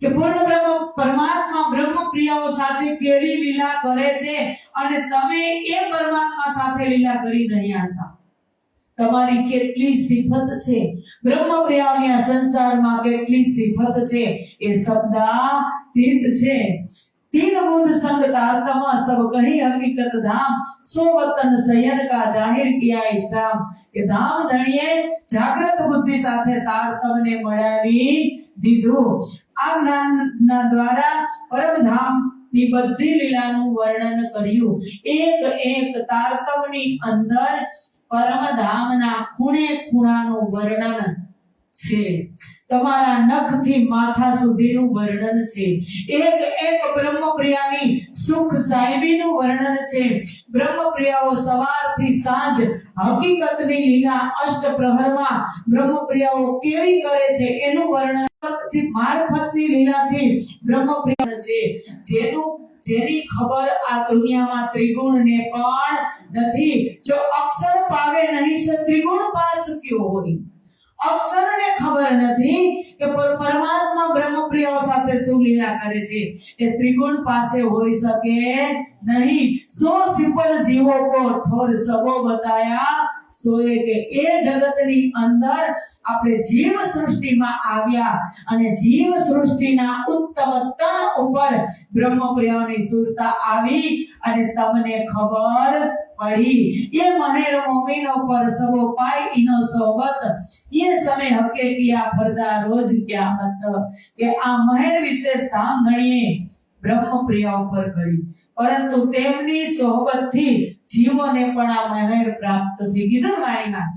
કે પૂર્ણ બ્રહ્મ પરમાત્મા બ્રહ્મ પ્રિયાઓ સાથે કેવી લીલા કરે છે અને તમે એ પરમાત્મા સાથે લીલા કરી રહ્યા હતા. તમારી કેટલી સિફત છે બ્રહ્મ પ્રિયાઓની આ સંસારમાં, કેટલી સિફત છે એ શબ્દાતીત છે. तीन बुध संग तारतमा सब कही हकीकत धाम, सो वतन सयन का जाहिर किया इष्टाम. કે ધામ ધણીએ જાગૃત બુદ્ધિ સાથે તારતમને મળાવી દીધું. આ જ્ઞાનના દ્વારા પરમધામ ની બધી લીલાનું વર્ણન કર્યું. એક તારતમની અંદર પરમધામના ખૂણે ખૂણાનું વર્ણન છે. તમારા નખથી માથા સુધીનું વર્ણન છે. એક બ્રહ્મપ્રિયાની સુખ સાહેબીનું વર્ણન છે. બ્રહ્મપ્રિયાઓ સવારથી સાંજ હકીકતની લીલા અષ્ટપ્રહરમાં બ્રહ્મપ્રિયાઓ કેવી કરે છે એનું વર્ણન થી મારફતની લીલાથી બ્રહ્મપ્રિયા છે. જેની ખબર આ દુનિયામાં ત્રિગુણને પણ નથી. જો અક્ષર પાવે નહીં સે ત્રિગુણ પાસ ક્યો હોય. અક્ષરને ખબર નથી કે પરમાત્મા બ્રહ્મપ્રિયાઓ સાથે શું લીલા કરે છે. એ ત્રિગુણ પાસે હોઈ શકે નહીં. સો સિમ્પલ જીવો કો ઠોર સબો બતાયા સોએ કે એ જગતની અંદર આપણે જીવ સૃષ્ટિમાં આવ્યા અને જીવ સૃષ્ટિના ઉત્તમ તન ઉપર બ્રહ્મપ્રિયાઓની સુરતા આવી અને તમને ખબર पड़ी. ये महेर मोमिनो पर सबो पाई इनो सोबत, ये समय हके किया फरदा रोज क्या मत. કે આ મહેર વિશેષ ધામ ધણીએ બ્રહ્મ પ્રિયા ઉપર કરી. પરંતુ તેમની સોહબતથી જીવોને પણ આ મહેર પ્રાપ્ત થઈ. કીધું ને વાણીમાં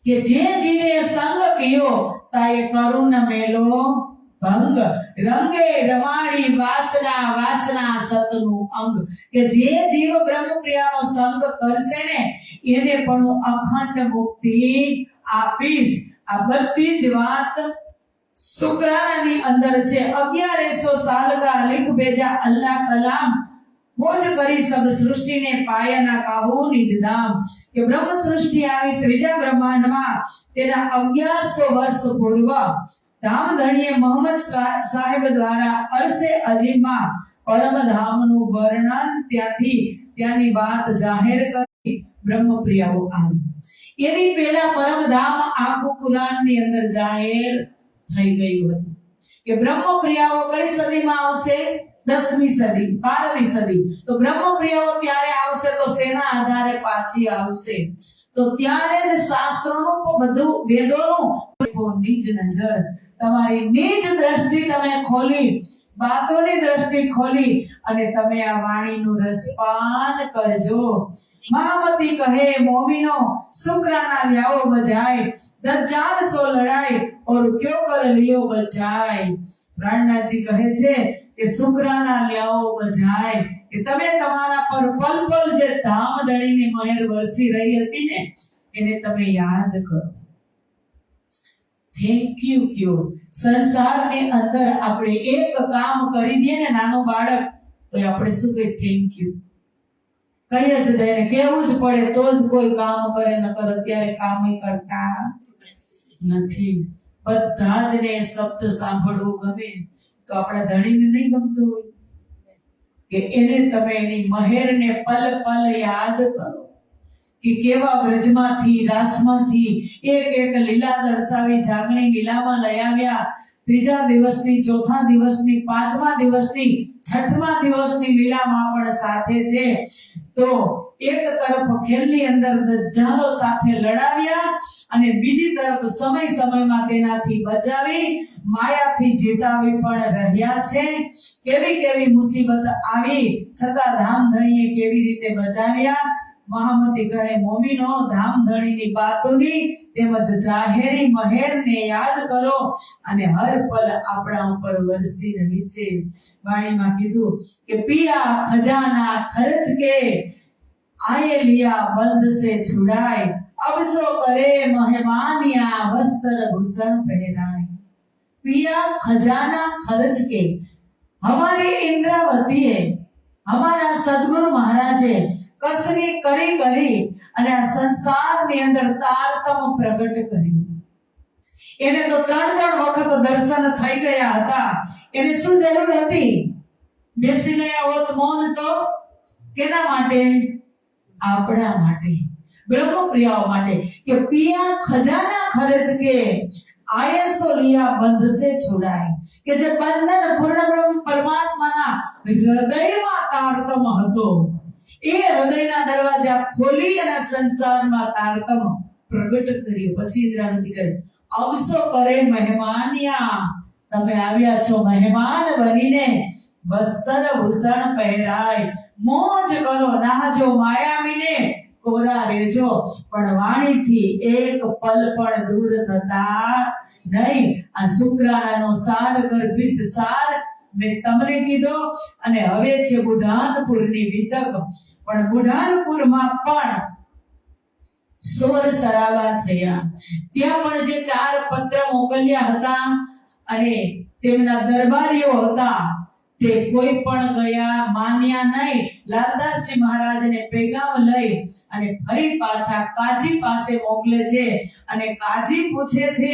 કે જે જીવે સંગ કિયો તાએ કરુણ મેલો ભંગ, રંગે રમાડી વાસના વાસના સતનું અંગ. કે જે જીવ બ્રહ્મપ્રિયાનો સંગ કરશે ને એને પણ હું અખંડ મુક્તિ આપીશ. આ બધી જ વાત શુક્રાણાની અંદર છે. 1100 साल का लिख भेजा अल्लाह कलाम, खोज કરી સબ સૃષ્ટિને પાયાના કાહુ નિજ ધામ. કે બ્રહ્મ સૃષ્ટિ આવી ત્રીજા બ્રહ્માંડમાં તેના 1100 વર્ષ પૂર્વ ધામધણીએ મોહમ્મદ સાહેબ દ્વારા અરસે અજીમમાં પરમધામનું વર્ણન ત્યાંની વાત જાહેર કરી બ્રહ્મપ્રિયાઓ આવી. એની પહેલા પરમધામ આખું કુરાનની અંદર જાહેર થઈ ગયું હતું. કે બ્રહ્મપ્રિયાઓ કઈ સદીમાં આવશે? 10મી સદી, 12મી સદી. તો બ્રહ્મપ્રિયાઓ ત્યારે આવશે તો શેના આધારે પાછી આવશે? તો ત્યારે જ શાસ્ત્રોનું બધું વેદોનું નિજ નજર, તમારી નિજ દ્રષ્ટિ તમે ખોલી, વાતોની દ્રષ્ટિ ખોલી અને તમે આ વાણીનું રસપાન કરજો. મહામતી કહે મોમિનો શુક્રાના લ્યાઓ બજાય, દજ્જાલ સો લડાઈ और क्यों कर लियो बचाई. પ્રાણનાથજી કહે છે કે શુક્રાના લ્યાઓ બજાય, કે તમે તમારા પર પલ પલ જે ધામધણીની મહેર વરસી રહી હતી ને એને તમે યાદ કરો. થેન્ક યુ કયો. સંસારની અંદર આપણે એક કામ કરી દઈએ ને નાનું બાળક તો આપણે શું કહે? થેન્ક યુ કહી જ દે ને, કેવું જ પડે તો જ કોઈ કામ કરે, નકર અત્યારે કામ કરતા નથી. બધા જ ને શબ્દ સાંભળવું ગમે તો આપણા ધણીને નહીં ગમતું હોય કે એને તમે એની મહેરને પલ પલ યાદ કરો કે કેવા વ્રજમાંથી રાસમાંથી એક લીલા દર્શાવી જાગણી લીલામાં લઈ આવ્યા. ત્રીજા દિવસની, ચોથા દિવસની, પાંચમા દિવસની, છઠમા દિવસની લીલામાં પણ સાથે છે. તો એક તરફ ખેલની અંદર દજ્જાલો સાથે લડાવ્યા અને બીજી તરફ સમયમાં તેનાથી બચાવી, માયાથી જીતાવી પણ રહ્યા છે. કેવી મુસીબત આવી છતાં ધામધણીએ કેવી રીતે બચાવ્યા. મહામતી કહે મોમીનો ધામધણીની બાતોની તેમજ જાહેરી મહેરને યાદ કરો અને હર પલ આપણા ઉપર વરસી રહી છે. વાણીમાં કીધું કે પિયા ખજાના ખર્ચ કે आये लिया बंद से छुड़ाए, अब सो करे मेहमानिया वस्त्र भूषण पहनाए. पिया खजाना खर्च के, हमारे इंद्रावती है, हमारा सदगुरु महाराजे कसरी કરી અને આ સંસારની અંદર તારતમ પ્રગટ કર્યું. એને તો 3 વખત દર્શન થઈ ગયા હતા. એને શું જરૂર હતી? બેસી ગયા હોત મૌન તો કેના માટે? આપણા માટે, બ્રહ્મપ્રિયાઓ માટે. કે પિયા ખજાના ખર્ચ કે આયસો લિયા બંધ સે છોડાય. કે જે બંધન પૂર્ણ બ્રહ્મ પરમાત્માના હૃદયમાં તારતમ હતો એ હૃદયના દરવાજા ખોલી અને સંસારમાં તારતમ પ્રગટ કર્યો. પછી ઇન્દ્રાવતી કહે અવસો કરે મહેમાનિયા, તમે આવ્યા છો મહેમાન બનીને, વસ્ત્ર ભૂષણ પહેરાય, મોજ કરો, નાહજો, માયાવીને કોરા રેજો, પણ વાણીથી એક પલ પણ દૂર થતા નહીં. આ શુક્રાણાનો સાર ગર્ભિત સાર મેં તમને કીધો. અને હવે છે બુઢાનપુરની વિતક. પણ બુઢાનપુરમાં પણ સોર સરાવા થયા. ત્યાં પણ જે 4 પત્ર મોકલ્યા હતા અને તેમના દરબારીઓ હતા તે કોઈ પણ ગયા, માન્યા નહીં. લાલદાસજી મહારાજને પેગામ લઈ અને ફરી પાછા કાજી પાસે મોકલે છે. અને કાજી પૂછે છે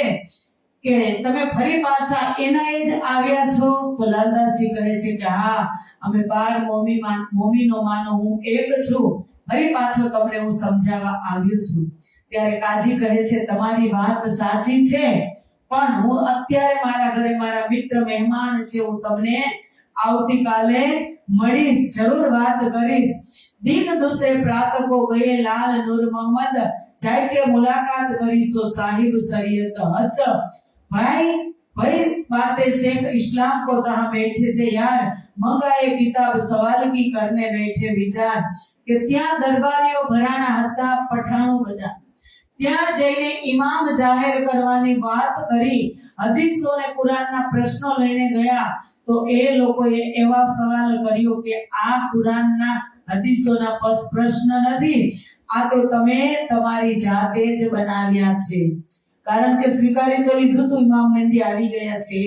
કે તમે ફરી પાછા એના જ આવ્યા છો? તો લાલદાસજી કહે છે કે હા, અમે 12 મોમીનો માનો હું એક છું, ફરી પાછો તમને હું સમજાવવા આવ્યો છું. ત્યારે કાજી કહે છે તમારી વાત સાચી છે, પણ હું અત્યારે મારા ઘરે મારા મિત્ર મહેમાન છે, હું તમને આવતીકાલે મળીશ, જરૂર વાત કરીશ. दिन दुसे प्रात को गए लाल नूर मोहम्मद, जाके मुलाकात करी सो साहिब शरीयत हथ. भाई वही बातें शेख इस्लाम को तहाँ बैठे थे यार, मंगाए किताब सवाल की करने बैठे विचार કે ત્યાં દરબારીઓ ભરાણા હતા, પઠાણો બધા. ત્યાં જઈને ઇમામ જાહેર કરવાની વાત કરી, હદીસો ને કુરાનના પ્રશ્નો લઈને ગયા. તો એ લોકોએ એવા સવાલ કર્યો કે આ કુરાનના હદીસોના પ્રશ્ન નથી, આ તો તમે તમારી જાતે જ બનાવ્યા છે. કારણ કે સ્વીકારી તો લીધું તું, ઇમામ મહેંદી આવી ગયા છે,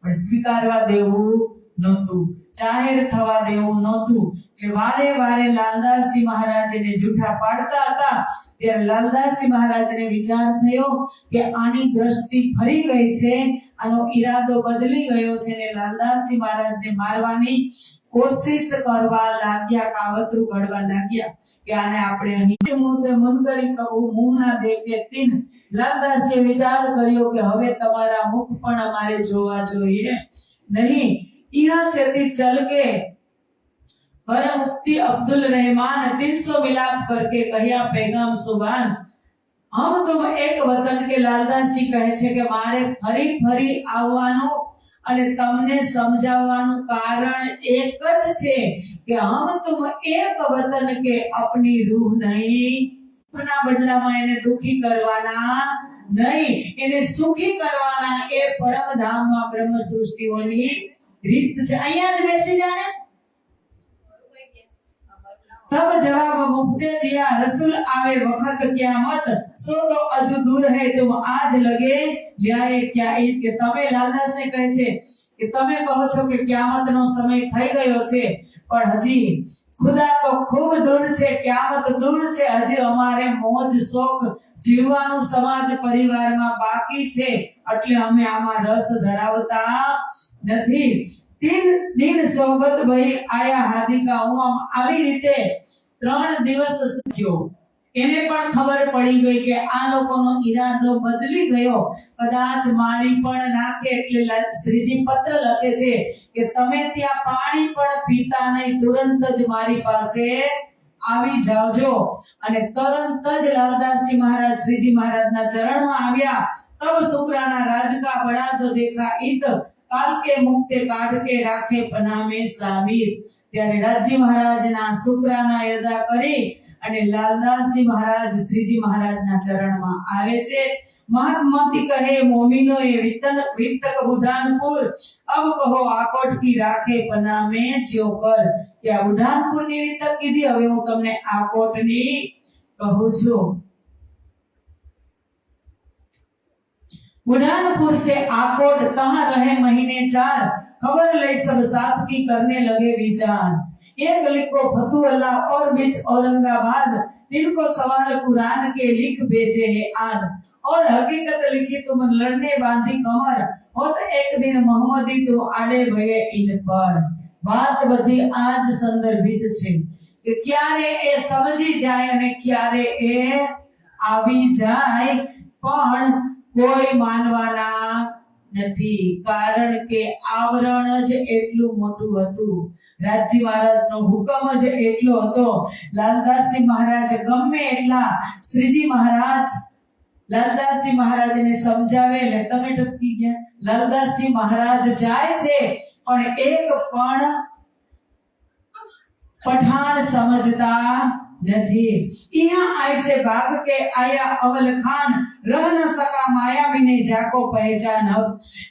પણ સ્વીકારવા દેવું નહોતું, જાહેર થવા દેવું નહોતું. કે વારે વારે લાલદાસજી મહારાજને જૂઠા પાડતા હતા. ત્યારે લાલદાસજી મહારાજને વિચાર થયો કે આની દ્રષ્ટિ ફરી ગઈ છે, આનો ઈરાદો બદલી ગયો છે, ને લાલદાસજી મહારાજને મારવાની કોશિશ કરવા લાગ્યા, કાવતરું ઘડવા લાગ્યા કે આને આપણે અહીં મુંદરી કહું મુંહ ના દેખે તીન. લાલદાસજીએ વિચાર કર્યો કે હવે તમારા મુખ પણ અમારે જોવા જોઈએ નહીં. यहाँ से थी चल के कर मुक्ति अब्दुल रहमान 300 मिलाप करके कहिया पैगाम सुबान. हम तुम एक वतन के लालदास जी કહે છે કે મારે ફરી ફરી આવવાનું અને તમને સમજાવવાનું કારણ એક જ છે કે હમ તુમ એક વતન કે अपनी रूह नहीं. ના બદલામાં એને દુખી કરવાના નહીં, એને સુખી કરવાના. એ પરમધામમાં બ્રહ્મ સૃષ્ટિઓની રીત છે. અહીંયા જ બેસી જાને. तब जवाब मुफ्ते दिया रसूल आवे वक्त क्यामत, सो तो अजू दूर है तुम आज लगे ल्याए क्या ईद. કે તમે લાલદાસને કહે છે કે તમે કહો છો કે ક્યામતનો સમય થઈ ગયો છે, પણ હજી ખુદા તો ખૂબ દૂર છે, ક્યામત દૂર છે, હજી અમારે મોજ શોખ જીવવાનું સમાજ પરિવારમાં બાકી છે, એટલે અમે આમાં રસ ધરાવતા નથી. 3 दिन સોબત ભાઈ આયા હાદિકા. હું આવી રીતે 3 દિવસ શીખ્યો. એને પણ ખબર પડી ગઈ કે આ લોકોનો ઈરાદો બદલી ગયો, કદાચ મારી પણ નાખે. એટલે શ્રીજી પત્ર લખે છે કે તમે ત્યાં પાણી પણ પીતા નહીં, તુરંત જ મારી પાસે આવી જાવજો. અને તરત જ લાલદાસજી મહારાજ શ્રીજી મહારાજના ચરણમાં આવ્યા. તબ શુક્રાના રાજ કા બડા જો દેખા ઈત, કાલ કે મુક્તે કાઢ કે રાખે પના में साबिर. ત્યારે રાજજી મહારાજના શુક્રાના અદા કરી અને લાલદાસજી મહારાજ શ્રીજી મહારાજના ચરણમાં આવે છે. મહાત્માથી કહે મોમિનો એ વિતક બુઢાનપુર, અબ કહો આકોટ કી રાખે પના में ज्यो पर. કે આ બુઢાનપુરની વિતક કીધી, હવે હું તમને આકોટની કહું છું. बुढ़ानपुर से आकोट तहाँ रहे महीने 4, खबर ले सब साथ की करने लगे विचार. एक लिखो फतुअल्लाह और बीच औरंगाबाद, इनको सवाल कुरान के लिख भेजे है आज. और हकीकत लिखी तुम लड़ने बांधी कमर, और एक दिन मोहम्मदी तुम आड़े भये इन पर. बात बधी आज संदर्भित છે કે ક્યારે એ સમજી જાય અને ક્યારે એ આવી જાય, પણ કોઈ માનવાના નથી. કારણ કે આવરણ જ એટલું મોટું હતું, રાજજી મહારાજનો હુકમ જ એટલો હતો. લાલદાસજી મહારાજ ગમે એટલા શ્રીજી મહારાજ લાલદાસજી મહારાજને સમજાવે એટલે તમે ટપકી ગયા. લાલદાસજી મહારાજ જાય છે પણ એક પણ पठान समझता नहीं. यहाँ ऐसे भाग के आया अवल खान, रह न सका माया बिने जाको पहचान. अब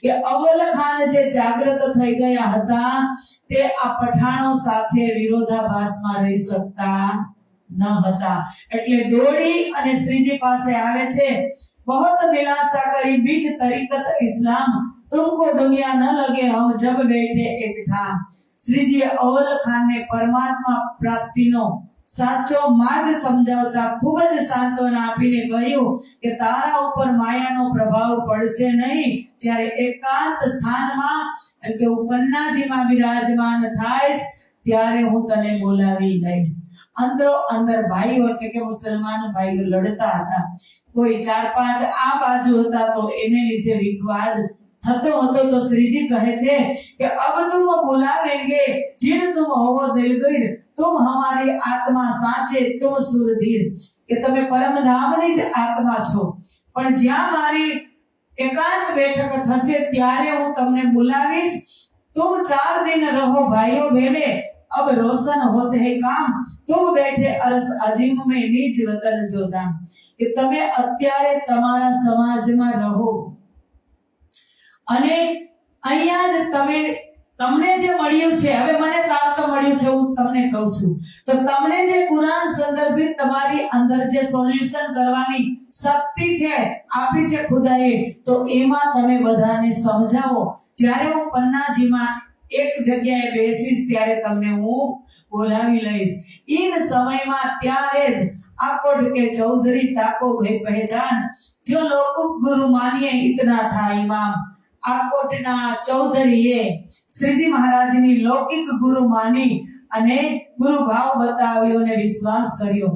કે અવલ ખાન જે જાગૃત થઈ ગયા હતા તે આ પઠાણો સાથે વિરોધાભાસમાં રહી શકતા ન હતા. એટલે દોડી અને શ્રીજી પાસે આવે છે. बहुत दिलासा करी बीच तरीकत इस्लाम, तुमको दुनिया न लगे हम जब बैठे एक ठाम. શ્રીજીએ અવલ ખાનને પરમાત્મા પ્રાપ્તિનો સાચો માર્ગ સમજાવતા ખૂબ જ સાંત્વના આપીને કહ્યું કે તારા ઉપર માયાનો પ્રભાવ પડશે નહીં. જ્યારે એકાંત સ્થાનમાં એટલે કે ઉપન્નાજીમાં બિરાજમાન થાઈશ ત્યારે હું તને બોલાવી લઈશ. અંદરો અંદર ભાઈઓ એટલે કે મુસલમાન ભાઈઓ લડતા હતા. કોઈ 4-5 આ બાજુ હતા તો એને લીધે વિવાદ થતો હતો. તો શ્રીજી કહે છે કે अब तुम बुलावेंगे जिन तुम हो दिलगीर, तुम हमारी आत्मा साचे तुम सुरधीर. કે તમે પરમધામની જ આત્મા છો, પણ જ્યાં મારી एकांत बैठक थशे त्यारे हूँ तमने बुलावीश। तुम 4 दिन रहो भाइयों भेड़े, अब रोशन होते है काम। तुम बैठे अरस अजीम में नीच वतन जो दाम। कि तमे અત્યારે તમારા સમાજમાં રહો અને અહીંયા જ તમને જે મળ્યું છે, હવે મને પ્રાપ્ત મળ્યું છે હું તમને કહું છું, તો તમને જે કુરાન સંદર્ભિત તમારી અંદર જે સોલ્યુશન કરવાની શક્તિ છે આપી છે ખુદાએ, તો એમાં તમે બધાને સમજાવો। જ્યારે હું પન્નાજીમાં એક જગ્યાએ બેસીશ ત્યારે તમને હું બોલાવી લઈશ। इन સમયમાં ત્યારે જ आकोट के चौधरी ताको भय पहचान, जो लोग गुरु मानिए इतना था इमाम। आकोटना चौधरीए श्रीजी महाराजनी लौकिक गुरु मानी અને ગુરુ ભાવ બતાવ્યો ને વિશ્વાસ કર્યો।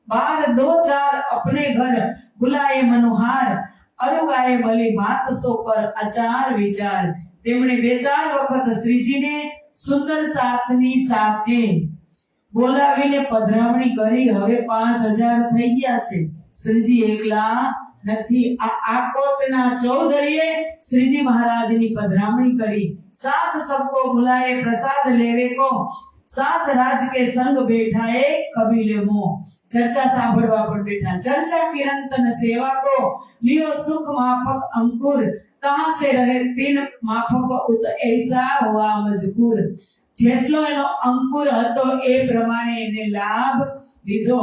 બાર 2-4 अपने घर बुलाए मनुहार, અરુગાએ ભલી વાત સો પર આચાર વિચાર। તેમણે 2-4 વખત શ્રીજીને સુંદર સાથની સાથે બોલાવીને પધરામણી કરી। હવે 5000 થઈ ગયા છે, શ્રીજી એકલા નથી। આ આકોટના ચૌધરીએ શ્રીજી મહારાજની પધરામણી કરી। साथ सबको बुलाए प्रसाद लेवे को, साथ राज के संग बैठाए कबीले मो। चर्चा सांभळवा पर बैठा। चर्चा किरंतन सेवा को, लियो सुख माफक अंकुर। कहां से रहे 3 माफक उत ऐसा हुआ मजबूर। જેટલો એનો અંકુર હતો એ પ્રમાણે એને લાભ લીધો।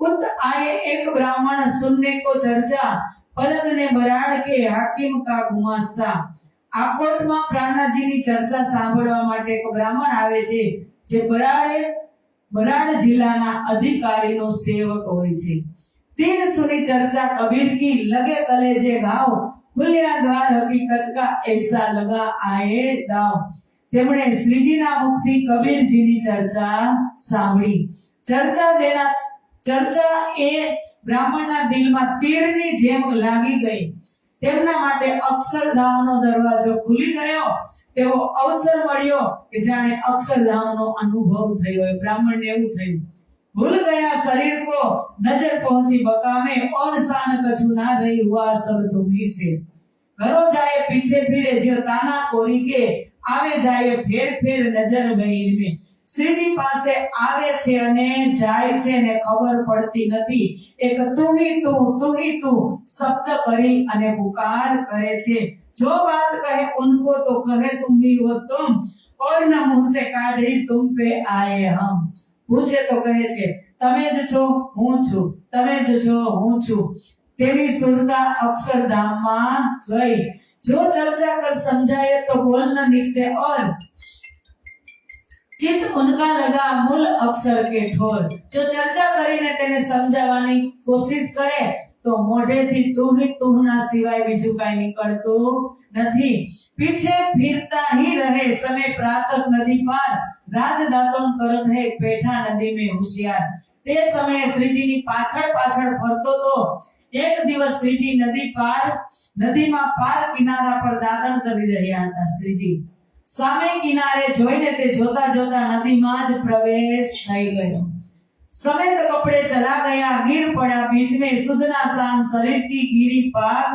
ઉત આયે એક બ્રાહ્મણ સુનને કો ચર્ચા, પલક ને બરાડ કે હાકિમ કા ગુમાસ્તા। આકોટમાં પ્રાણનાથજીની ચર્ચા સાંભળવા માટે એક બ્રાહ્મણ આવે છે, જે બરાડ જિલ્લાના અધિકારીનો સેવક હોય છે। तीन सुनी चर्चा कबीर की, लगे कलेजे घाव। खुल्या द्वार हकीकत का, ऐसा लगा आए दाव। તેમણે શ્રીજીના મુખથી કબીરજીની ચર્ચા સાંભળી। ચર્ચા એ બ્રાહ્મણના દિલમાં તીરની જેમ લાગી ગઈ। તેમના માટે અક્ષરધામનો દરવાજો ખુલી ગયો। તેવો અવસર મળ્યો કે જાણે અક્ષરધામનો અનુભવ થયો હોય। બ્રાહ્મણને એવું થયું, ભૂલ ગયા शरीर को, नजर पहुंची बका में, और शान कछु ना रही, हुआ सब तुम्ही से। घरों जाए पीछे फिरे, जो ताना कोरी के, आवे जाए फेर फेर नजर गई इनमें। श्रीजी પાસે આવે છે અને જાય છે ને ખબર પડતી નથી। એક તું ही तू શબ્દ કરી અને પુકાર કરે છે। जो बात कहे उनको तो कहे तुम ही हो तुम, और न मुंह से काढ़ी तुम पे आए हम। પૂછે તો કહે છે તમે જ છો હું છું, તમે જ છો હું છું। તેની સુરતા અક્ષરધામમાં ગઈ। जो चर्चा कर समझाए तो बोल न निकसे, और चित उनका लगा मूल अक्षर के ठोर। जो चर्चा કરીને તેને સમજાવવાની કોશિશ કરે તો મોઢેથી તું ही तू ના સિવાય બીજું કાઈ નીકળતું નથી। पीछे फिरता ही रहे समय प्रातक नदी पार, राज दातन करत है पेठा नदी में होशियार। તે સમયે શ્રીજીની પાછળ ફરતો તો એક દિવસ શ્રીજી નદીમાં પાર કિનારા પર દાદણ કરી રહ્યા હતા। શ્રીજી સામે કિનારે જોઈને તે જોતા નદીમાં જ પ્રવેશ થઈ ગયો। समेत कपड़े चला गया, गिर पड़ा बीच में, सुधना शान शरीर की गिरी पाग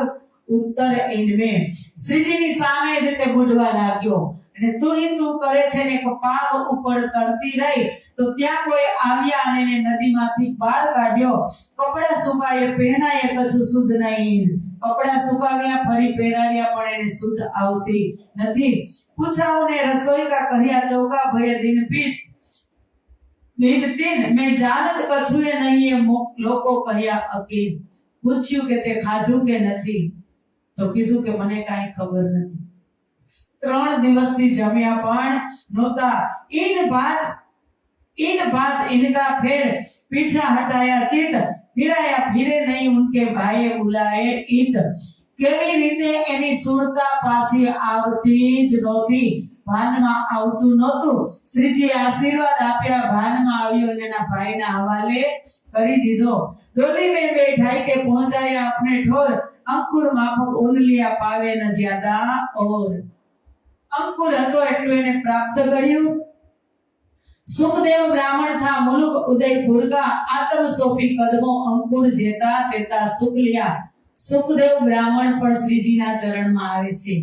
उत्तर इनमें। श्रीजीની સામે જ તે બુડવા લાગ્યો અને તું કરે છે ને પાગ ઉપર તરતી રહી। તો ત્યાં કોઈ આવ્યા અને એને નદીમાંથી બહાર કાઢ્યો। કપડા સુકાયે પહેરાયે કશું શુદ્ધ નહીં। કપડા સુકાવ્યા ફરી પહેરાવ્યા પણ એને શુદ્ધ આવતી નથી। પૂછાઓને રસોઈ કા કહ્યા ચૌકા ભય દિન પીત, मैं जानत कछु એ નહીં એ લોકો કહ્યા અકીદ। પૂછ્યું કે તે ખાધું કે નથી, તો કીધું કે મને કાઈ ખબર નથી। 3 દિવસથી જમ્યા પણ નહોતા। इन बात इनका फिर पीछा हटाया चित, फिराया फिरे नहीं उनके भाई बुलाए ईद। કેવી રીતે એની સુરતા પાછી આવતી જ નહોતી, ભાનમાં આવતું નહોતું। શ્રીજી આશીર્વાદ આપ્યા, ભાનમાં આવ્યો અને એના ભાઈના હવાલે કરી દીધો। ડોલી में बैठाई के पहुंचाया अपने ठोर, अंकुर माफक उन लिया पावे न ज्यादा और। अंकुर હતો એટલું એને પ્રાપ્ત કર્યું। सुखदेव ब्राह्मण था मुलुक उदयपुर का, आत्म सोपी कदमों अंकुर जेता तेता सुख लिया। सुखदेव ब्राह्मण पर श्री जी ना चरण में आवे छे।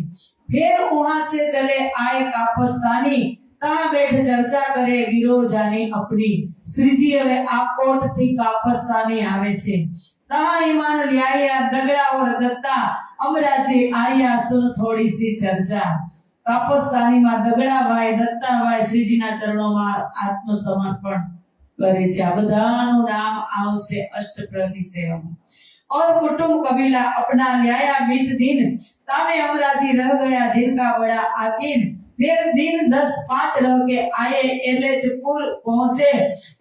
फिर वहां से चले आए कापस्तानी, ता बैठ चर्चा करे गिरोजानी अपनी। श्रीजी હવે આકોટ થી કાપસ્તાની આવે છે। તા ઈમાન લ્યાયા દગડા ઓર દત્તા, અમરાજી આયા સુન થોડી સી ચર્ચા। કાપસ્તાનીમાં દગડાભાઈ દત્તાભાઈ શ્રીજીના ચરણોમાં આત્મસમર્પણ કરે છે। આ બધાનું નામ આવશે અષ્ટપ્રહરી સેવામાં। और कुटुंब कबीला अपना लिया बीच दिन, तामे अमराजी रह गया जिनका बड़ा आकीन। फिर दिन 10-5 रह के आए एलेचपुर पहुंचे,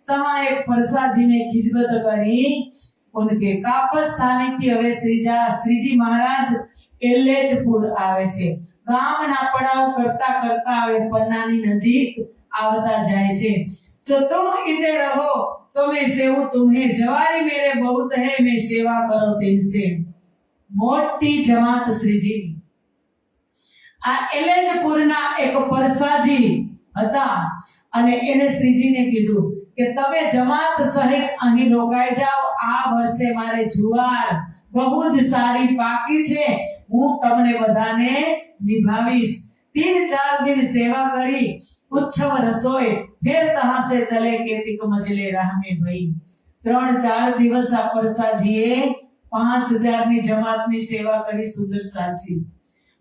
तहां एक परसाजी ने खिजमत करी उनके। कापस्थानी थी हवे श्रीजी महाराज एलेचपुर आवे छे। गामना पड़ाव करता करता हवे पन्नानी नजीक आवता जाए छे। जो तुम इधर रहो तो मैं सेवू तुम्हें, जवारी मेरे बहुत है मैं सेवा करो तिनसे। मोटी जमात श्रीजी आ एलेजपुરના એક પરસાજી હતા અને એને શ્રીજીને કીધું કે તમે જમાત સહિત અહીં રોકાઈ જાઓ। આ વર્ષે મારે જુવાર બહુ જ સારી પાકી છે, હું તમને બધાને નિભાવીશ। 3-4 दिन सेवा करी, उच्छव रसोई, फिर तहां से चले केतिक मजले राह में भई। 3-4 દિવસ આ પરસાજીએ 5000 ની જમાતની સેવા કરી। સુંદર સાચી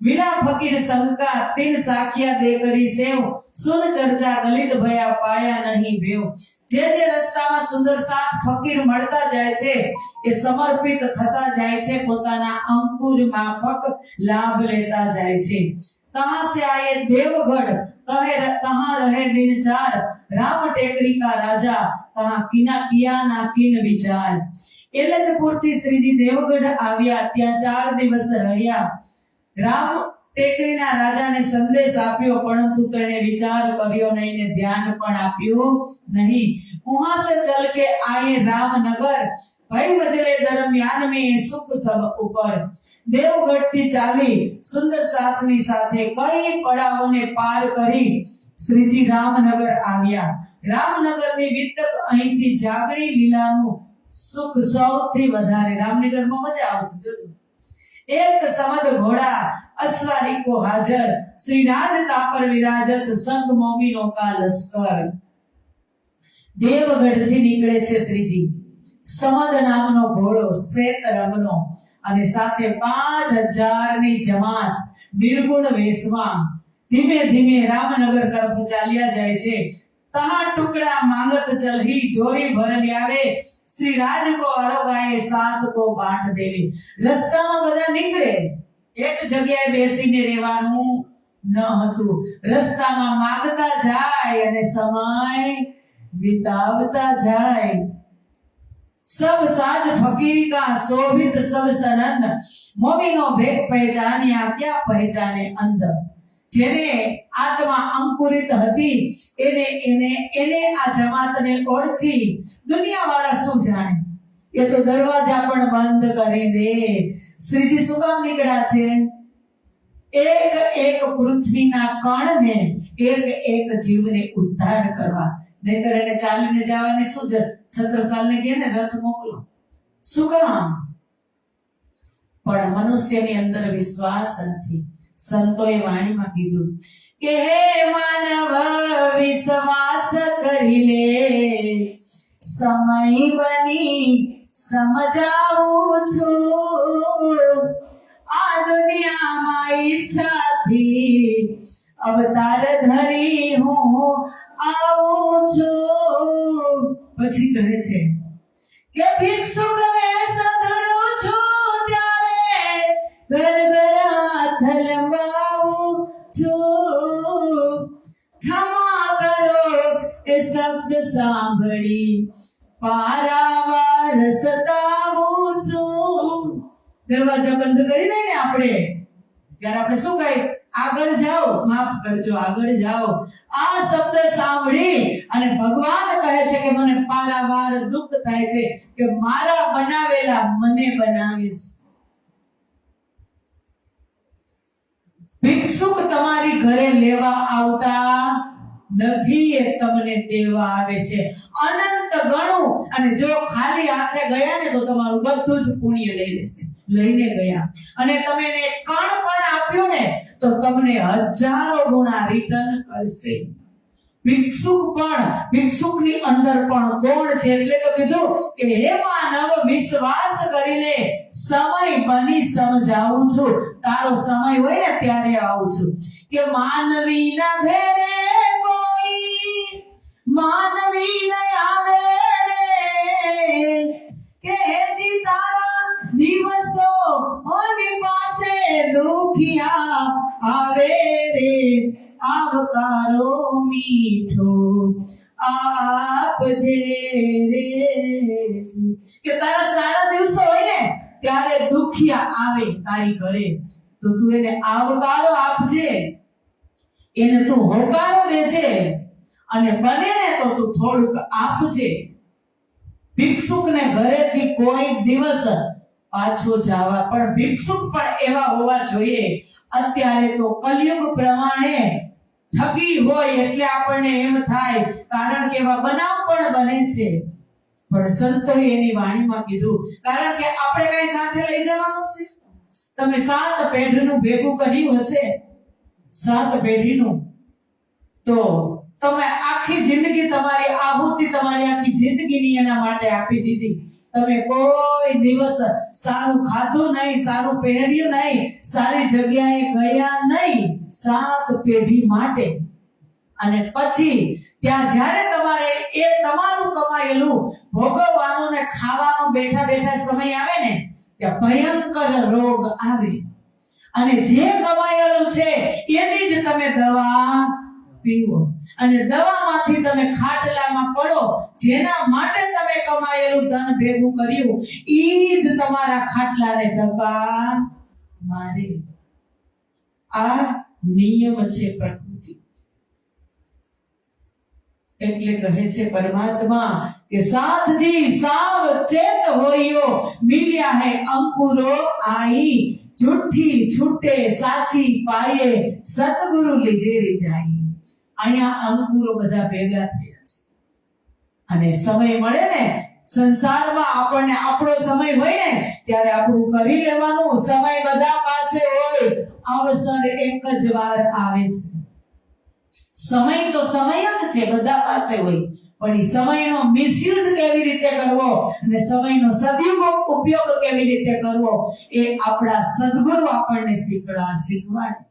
मीरा फकीर संका 3 साखिया दे करी सेव, सुन चर्चा गलित भया पाया नहीं भेव। जे रस्ताમાં સુંદર સાથ ફકીર મળતા જાય છે એ સમર્પિત થતા જાય છે, પોતાના અંકુર માફક લાભ લેતા જાય છે। तहां से आए देवगढ़, तहां रहे दिन 4, राम टेकरी का राजा, तहां किना किया ना किन विचार। एलचपुर थी श्रीजी देवगढ़ આવ્યા, ત્યાં 4 દિવસ રહ્યા। રામ ટેકરીના રાજાને સંદેશ આપ્યો, પરંતુ તેણે વિચાર કર્યો નહીં ને ધ્યાન પણ આપ્યું નહીં। वहां से चल के आए रामनगर, भई मजले दरमियान में सुख सब ऊपर। देवगढ़ થી ચાલી સુંદર સાથની સાથે કઈ પડાવોને પાર કરી શ્રીજી રામનગર આવ્યા। રામનગરની વિતક અહીંથી જાગરી લીલાનું સુખ સૌથી વધારે। રામનગરમાં મજા આવશે જોજો। एक समद घोड़ा अश्वारी को हाजर, श्रीराज तापर विराजत संग मोमिनों का लश्कर। देवगढ़ થી નીકળે છે શ્રીજી। સમદ નામનો ઘોડો શ્વેત રંગનો અને સાથે 5000 ની જમાત નિર્ગુણ વેશમાં ધીમે ધીમે રામનગર તરફ ચાલ્યા જાય છે। तहां टुकड़ा मांगत चलही, जोरी भर लियावे, श्री राज को अरोगाए साथ को बांट देवी। रस्ताમાં બધા નીકળે, એક જગ્યાએ બેસીને રહેવાનું ન હતું। રસ્તામાં માંગતા જાય અને સમય बितावता जाए। सब साज फकीरी का शोभित सब सनंद, मोमिनो भेद पहचानिया क्या पहचाने अंदर। जेने आत्मा अंकुरित હતી એને એને એને આ જમાતને ઓળખી દુનિયા વાળા શું જાણે। એ તો દરવાજા પણ બંધ કરી દે। શ્રીજી શું કામ નીકળ્યા છે? એક એક પૃથ્વીના કણને એક એક જીવને ઉદ્ધાર કરવા। નહીતર એને ચાલીને જવાની શું છે? છત્રસાલને કહે ને રથ મોકલો, શું કામ? પણ મનુષ્યની અંદર વિશ્વાસ નથી। સંતોએ વાણીમાં કીધું કે હે માનવ વિશ્વાસ કરી લે, સમય બની સમજાવું છું। આ દુનિયામાં ઈચ્છાથી અવતાર ધરી હું આવું છું। પછી કહે છે કે ભિક્ષુક વેશ ધરું છું ત્યારે ઘર ઘર હાથ લંબાવું છું। क्षमा करो એ શબ્દ સાંભળી પારાવાર સતાવું છું। દરવાજા બંધ કરી દે ને આપણે, ત્યારે આપણે શું કહે? આગળ જાઓ, માફ કરજો, આગળ જાઓ। આ શબ્દ સાંભળી અને ભગવાન કહે છે કે મને પારાવાર દુઃખ થાય છે કે મારા બનાવેલા મને બનાવે છે। ભિક્ષુક તમારી ઘરે લેવા આવતા નથી, એ તમને દેવા આવે છે અનંત ગણું। અને જો ખાલી હાથે ગયા ને તો તમારું બધું જ પુણ્ય લઈ લેશે, લઈને ગયા અને તમે એને કણ પણ આપ્યું ને તો તમને હજારો ગુણા રિટર્ન કરશે. ભિક્ષુકની અંદર પણ કોણ છે એટલે તો કીધું કે હે માનવ વિશ્વાસ કરીને સમય બની સમજાવું છું. તારો સમય હોય ને ત્યારે આવું છું કે માનવી ના ઘરે કોઈ માનવી ન આવે રે કે જી તારા દિવસો ઓની પાસે દુખિયા આવે રે આવકારો મીઠો આપજે રે. કે તારા સારા દિવસો હોય ને ત્યારે દુખિયા આવે તારી ઘરે તો તું એને આવકારો આપજે, એને તું હોકારો દેજે અને બને ને તો તું થોડુંક આપજે. ભિક્ષુકને ઘરેથી કોઈ દિવસ પાછો જવા પણ ભિક્ષુક પણ એવા હોવા જોઈએ. અત્યારે તો કલયુગ પ્રમાણે ઠગી હોય એટલે આપણને એમ થાય કારણ કે એવા બનાવ પણ બને છે. પણ સંતોએ એની વાણીમાં કીધું કારણ કે આપણે કઈ સાથે લઈ જવાનું છે. તમે 7 પેઢીનું ભેગું કર્યું હશે 7 પેઢીનું તો તમે આખી જિંદગી તમારી આહુતિ તમારી આખી જિંદગીની એના માટે આપી દીધી. તમે કોઈ દિવસ સારું ખાધું નહીં, સારું પહેર્યું નહીં, સારી જગ્યાએ ગયા નહીં 7 પેઢી માટે. અને પછી ત્યાં જ્યારે તમારે એ તમારું કમાયેલું ભોગવવાનું ને ખાવાનું બેઠા બેઠા સમય આવે ને ત્યાં ભયંકર રોગ આવે અને જે કમાયેલું છે એની જ તમે દવા પીવો અને દવામાંથી તમે ખાટલામાં પડો. જેના માટે તમે કમાયેલું ધન ભેગું કર્યું ઈ જ તમારા ખાટલાને ધક્કા મારે. આ નિયમ છે પ્રકૃતિ. એટલે કહે છે પરમાત્મા કે સાથજી સાવ ચેત હોયો મિલ્યા હે અંકુરો આઈ झूठी छूटे साची पाए सतगुरु लीजेरी जाई. અહીંયા અંકુરો બધા ભેગા થયા છે અને સમય મળે ને સંસારમાં આપણને આપણો સમય હોય ને ત્યારે આપણું કરી લેવાનું. સમય બધા પાસે હોય, અવસર એક જ વાર આવે છે. સમય તો સમય જ છે, બધા પાસે હોય, પણ એ સમયનો મિસયુઝ કેવી રીતે કરવો અને સમયનો સદુપયોગ કેવી રીતે કરવો એ આપણા સદગુરુ આપણને શીખવાડે.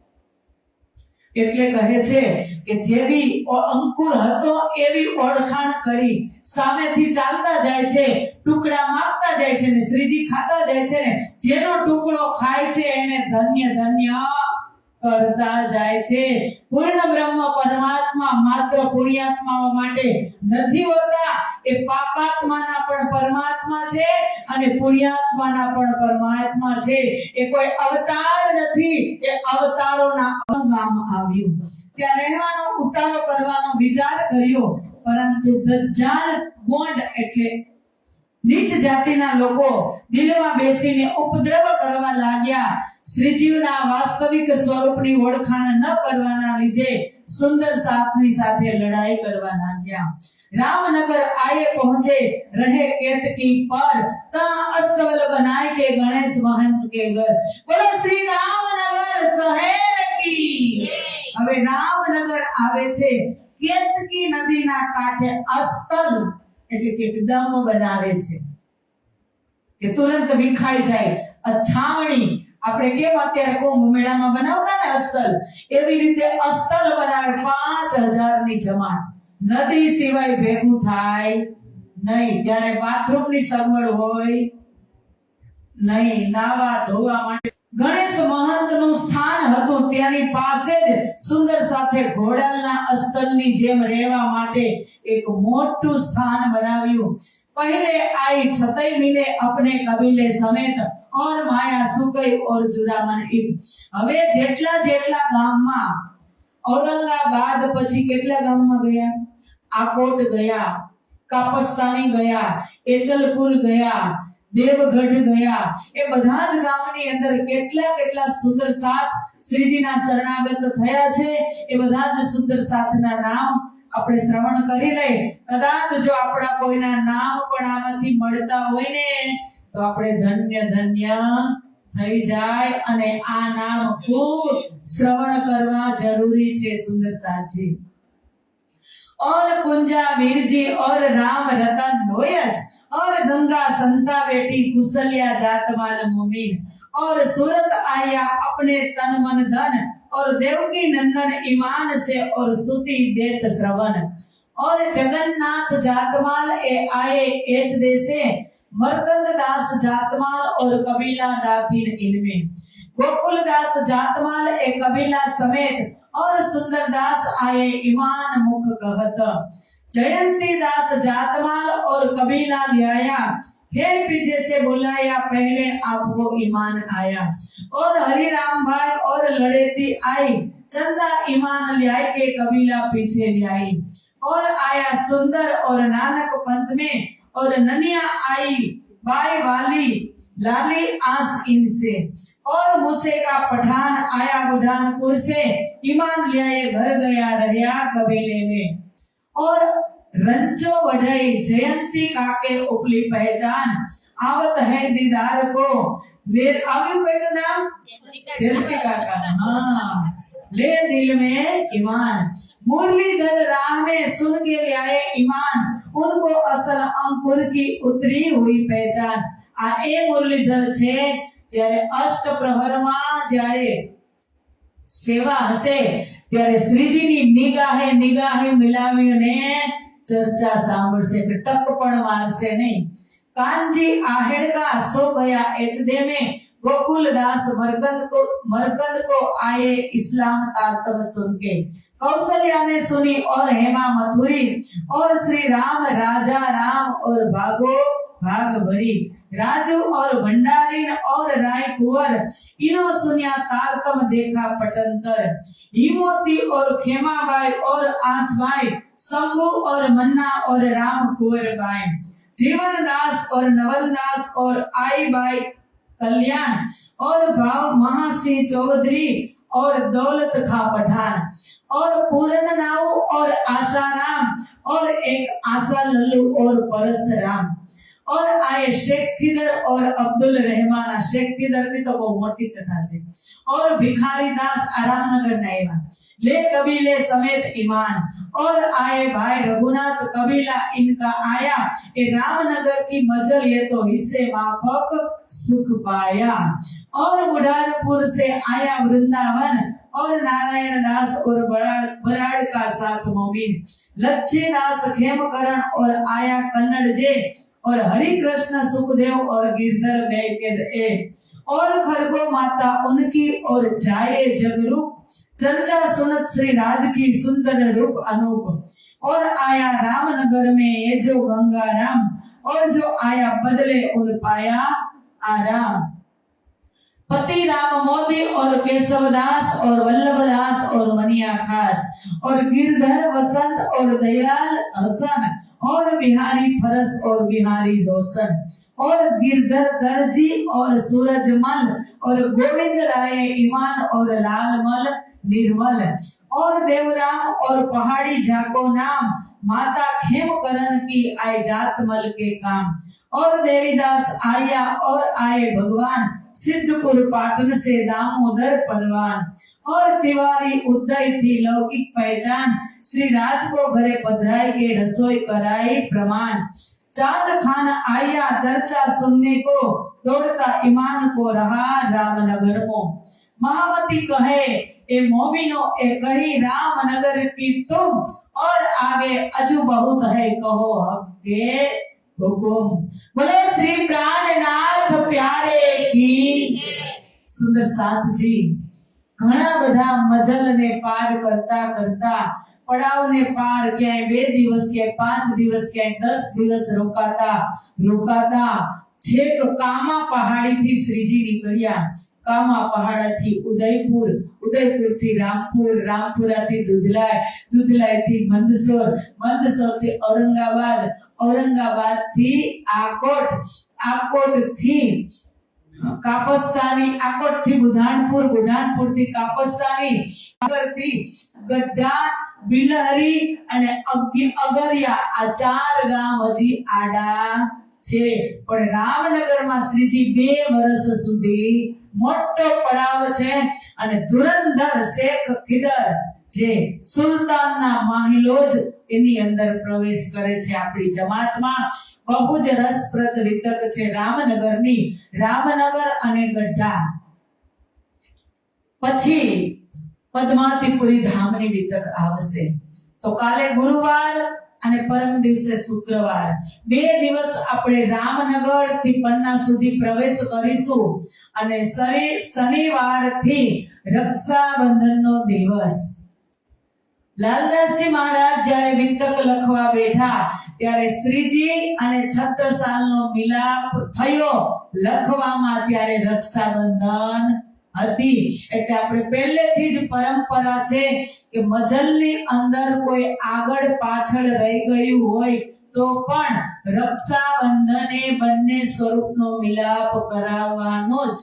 એટલે કહે છે કે જેવી અંકુર હતો એવી ઓળખાણ કરી સામેથી ચાલતા જાય છે, ટુકડા માંગતા જાય છે ને શ્રીજી ખાતા જાય છે ને જેનો ટુકડો ખાય છે એને ધન્ય ધન્ય કરતા જાય છે. પૂર્ણ બ્રહ્મ પરમાત્મા માત્ર પુણ્યાત્માઓ માટે નથી હોતા. એ પાપાત્માના પણ પરમાત્મા છે અને પુણ્યાત્માના પણ પરમાત્મા છે. એ કોઈ અવતાર નથી, એ અવતારોના અનુગામ આવ્યું. ત્યાં રહેવાનો ઉતારો કરવાનો વિચાર કર્યો પરંતુ દજ્જાલ ગોંડ એટલે નીચ જાતિના લોકો દિલમાં બેસીને ઉપદ્રવ કરવા લાગ્યા. શ્રીજીના વાસ્તવિક સ્વરૂપની ઓળખાણ ન કરવાના લીધે સુંદર સાધની સાથે લડાઈ કરવા લાગ્યા. रामनगर आए पहुंचे रहे केतकी पर ता अस्तबल बनाए के गणेश महंत के घर. बोलो श्री रामनगर शहर की. હવે રામનગર આવે છે કેતકી નદીના કાંઠે અસ્તલ એટલે કે દમ બનાવે છે કે તુરંત વિખાઈ જાય. છાવણી આપણે કેમ અત્યારે કુંભ મેળામાં બનાવતા ને અસ્તલ, એવી રીતે અસ્તલ બનાવે 5000 ની જમાત. નદી સિવાય ભેગું થાય નહીં. ત્યારે બાથરૂમ ની સગવડ હોય નહીં, નાવા ધોવા માટે. ગણેશ મહંત નું સ્થાન હતું તેની પાસે જ સુંદર સાથે ઘોડાના અસ્તલની જેમ રહેવા માટે એક મોટું સ્થાન બનાવ્યું. पहले आई छतई मिले अपने कबीले समेत और माया सुकई और जुरामन ईद. હવે જેટલા જેટલા ગામમાં ઔરંગાબાદ પછી કેટલા ગામમાં ગયા? આકોટ ગયા, કાપસ્તાની ગયા, એચલપુર ગયા, દેવગઢ ગયા. એ બધા જ ગામની અંદર કેટલા કેટલા સુંદર સાથ શ્રીજીના શરણાગત થયા છે. એ બધા જ સુંદર સાથના નામ આપણે શ્રવણ કરી લઈ. કદાચ જો આપણા કોઈના નામ પણ આમાંથી મળતા હોય ને તો આપણે ધન્ય ધન્ય થઈ જાય અને આ નામ ખૂબ શ્રવણ કરવા જરૂરી છે સુંદર સાજી। और कुंजा वीर जी और राम रतन नोयज और गंगा संता बेटी कुशलिया जातमाल मुमीन और सूरत आया अपने तन मन धन और देवकी नंदन ईमान से और स्तुति देत श्रवण और जगन्नाथ जातमाल ए आए एच देसे मरकंद दास जातमाल और कबीला दाखिन इनमें गोकुल दास जातमाल ए कबीला समेत और सुंदर दास आए ईमान मुख कहत जयंती दास जातमाल और कबीला लिया फिर पीछे से बुलाया पहले आपको ईमान आया और हरि राम भाई और लड़ेती आई चंदा ईमान लिया के कबीला पीछे ले आई और आया सुंदर और नानक पंथ में और ननिया आई बाई वाली लाली आस इनसे और मूसे का पठान आया बुढ़ानपुर से ईमान लिया घर गया रहा कबीले में और रंजो बढ़ई जयंती काके उपली पहचान आवत है दीदार को ले आवी कोई नाम जयंती काका हाँ ले दिल में ईमान मुरलीधर राह में सुन के ले आए ईमान उनको असल अंकुर की उतरी हुई पहचान आ ए मुरलीधर छे જ્યારે અષ્ટ પ્રહરમાં જ્યારે સેવા હશે ત્યારે શ્રીજીની નિગાહે મિલાવીને ચર્ચા સાંભળશે કે ટક પણ મારશે નહીં। કાનજી आहेड़गा सो गया एचदे में गोकुल दास मरकंद को आए इस्लाम तातब सुन के कौशल्या ने सुनी और हेमा मथुरी और श्री राम राजा राम और भागो भाग भरी राजू और भंडारी और राय कुंवर इनो सुनिया तारतम देखा पटंतर हिमोती और खेमाबाई और आसबाई शंभु और मन्ना और राम कुंवर बाई जीवन दास और नवल दास और आई बाई कल्याण और भाव महासिंह चौधरी और दौलत खा पठान और पूरन नाऊ और आशाराम और एक आशा लल्लू और परसराम और आए शेख फिदर और अब्दुल रहमान। शेख फिदर की तो बहुत मोटी कथा है और भिखारी दास आरामनगर नायवा ले कबीले समेत ईमान और आए भाई रघुनाथ कबीला इनका आया ये रामनगर की मजल ये तो हिस्से माफक सुख पाया और बुढ़ानपुर से आया वृंदावन और नारायण दास और बराड़ का साथ मोमिन लच्छी दास खेमकरण और आया कन्नड़ जे और हरि कृष्ण सुखदेव और गिरधर बैकेद ए और खरगो माता उनकी और जाए जगरूप चर्चा सुनत श्री राज की सुंदर रूप अनूप और आया रामनगर में ये जो गंगा राम और जो आया बदले और पाया आराम पति राम मोदी और केशवदास और वल्लभदास और मनिया खास और गिरधर वसंत और दयाल हसन और बिहारी फरस और बिहारी रोशन और गिरधर दर्जी और सूरजमल और गोविंद राय ईमान और लालमल निर्मल और देवराम और पहाड़ी झाको नाम माता खेमकरण की आए जातमल के काम और देवीदास आया और आए भगवान सिद्धपुर पाटन से दामोदर परवान और तिवारी उदय थी लौकिक पहचान श्री राज को घरे पधराई के रसोई कराई प्रमाण चांद खान आया चर्चा सुनने को दौड़ता ईमान को रहा रामनगर को महामती कहे ए मोमिनो ए कही रामनगर की तुम और आगे अजू बहुत है कहो हके हुकुम बोले श्री प्राणनाथ प्यारे की सुंदर साथ जी घણા બધા મજલ ને પાર કરતા કરતા પડાવ ને પાર ક્યાંય 2 દિવસ ક્યાંય 5 દિવસ ક્યાંય 10 દિવસ રોકાતા છેક કામા પહાડી થી શ્રીજી નીકળ્યા કામા પહાડા થી ઉદયપુર થી રામપુર રામપુરા થી દુધલાઈ થી મંદસોર થી औरंगाबाद थी आकोट थी कापस्तानी आकोट थी बुधानपुर थी कापस्तानी थी गड्ढा बिलहरी अने अगरिया आ 4 गाम हजी आडा છે, પણ રામનગરમાં શ્રીજી 2 વર્ષ સુધી મોટો પડાવ છે અને ધુરંધર શેખ ખીદર જે સુલતાનના મહેલો જ એની અંદર પ્રવેશ કરે છે. આપણી જમાતમાં બહુ જ રસપ્રદ વિતક છે રામનગરની. રામનગર અને ગઢડા પછી પદ્માવતીપુરી ધામની વિતક આવશે. તો કાલે ગુરુવાર અને પરમ દિવસે શુક્રવાર 2 દિવસ આપણે રામનગર થી પન્ના સુધી પ્રવેશ કરીશું અને શનિવારથી રક્ષાબંધનનો દિવસ. લાલદાસજી મહારાજ જ્યારે વિતક લખવા બેઠા ત્યારે શ્રીજી અને છત્રસાલનો મિલાપ થયો લખવામાં, ત્યારે રક્ષાબંધન હતી. એટલે આપણે પહેલેથી જ પરંપરા છે કે મજલની અંદર કોઈ આગળ પાછળ રહી ગયું હોય તો પણ રક્ષાબંધને બંને સ્વરૂપનો મિલાપ કરાવવાનો જ.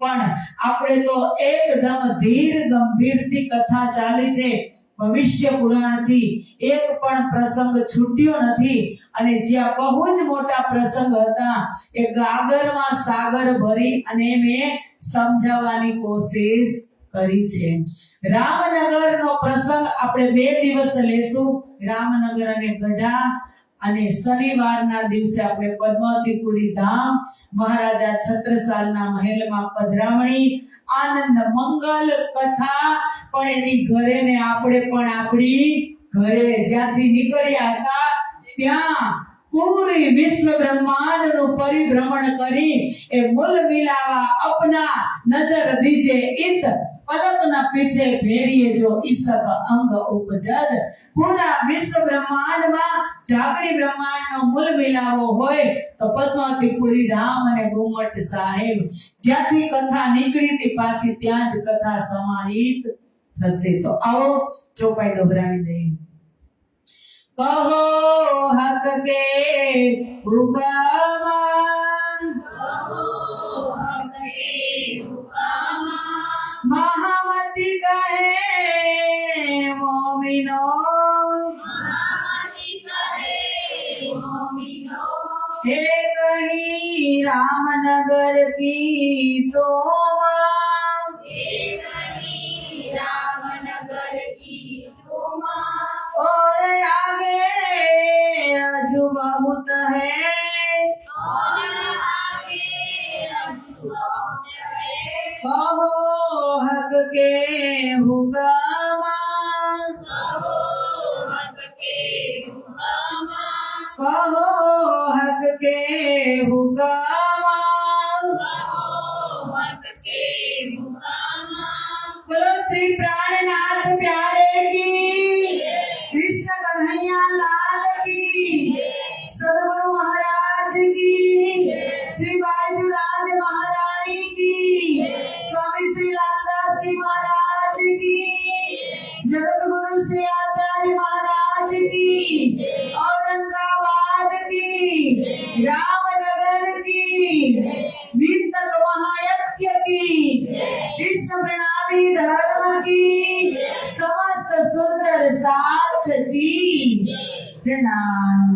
પણ આપણે તો એકદમ ધીર ગંભીરથી કથા ચાલી છે. ભવિષ્ય પુરાણથી એક પણ પ્રસંગ છૂટ્યો નથી અને જ્યાં બહુ જ મોટા પ્રસંગ હતા એ ગાગરમાં સાગર ભરી અને મેં સમજાવવાની કોશિશ કરી છે. રામનગરનો પ્રસંગ આપણે 2 દિવસ લેશું, રામનગર અને ગઢડા, અને શનિવારના દિવસે આપણે પદ્માવતીપુરી ધામ મહારાજા છત્રસાલના મહેલમાં પધરામણી, આનંદ મંગલ કથા પણ એની ઘરે ને આપણે પણ આપણી ઘરે જ્યાંથી નીકળ્યા હતા ત્યાં પૂરી વિશ્વ બ્રહ્માંડનું પરિભ્રમણ કરી એ મૂલ મિલાવા અપના નજર દીજે ઇત પલક ના પીછે ફેરીએ જો ઈસક અંગ ઉપજદ. પૂરા વિશ્વ બ્રહ્માંડમાં જાગરી બ્રહ્માંડનો મૂલ મિલાવો હોય તો પદ્માવતીપુરી ધામ અને ગુમટ સાહેબ જ્યાંથી કથા નીકળી હતી પાછી ત્યાં જ કથા સમાહિત થશે. તો આવો ચોપાઈ દોહરાવી દઈએ. કહો હક કે હુકમાન, મહામતી કહે મોમિનો, હે કહી રામનગર કી તો और आगे अजू बहुत है, कहो हक के हुक्मा, कहो हक के हुक्मा. बोलो श्री प्राणनाथ प्यारे की, कृष्ण कन्हैया लाल की, सदगुरु महाराज की, श्री बाईजूराज महारानी की, स्वामी श्री रामदास जी महाराज की, जगत गुरु श्री आचार्य महाराज की, औरंगाबाद की, रामनगर की, वितक महायज्ञ की, कृष्ण प्रणामी धर्म की, समस्त सुंदर साथ की प्रणाम.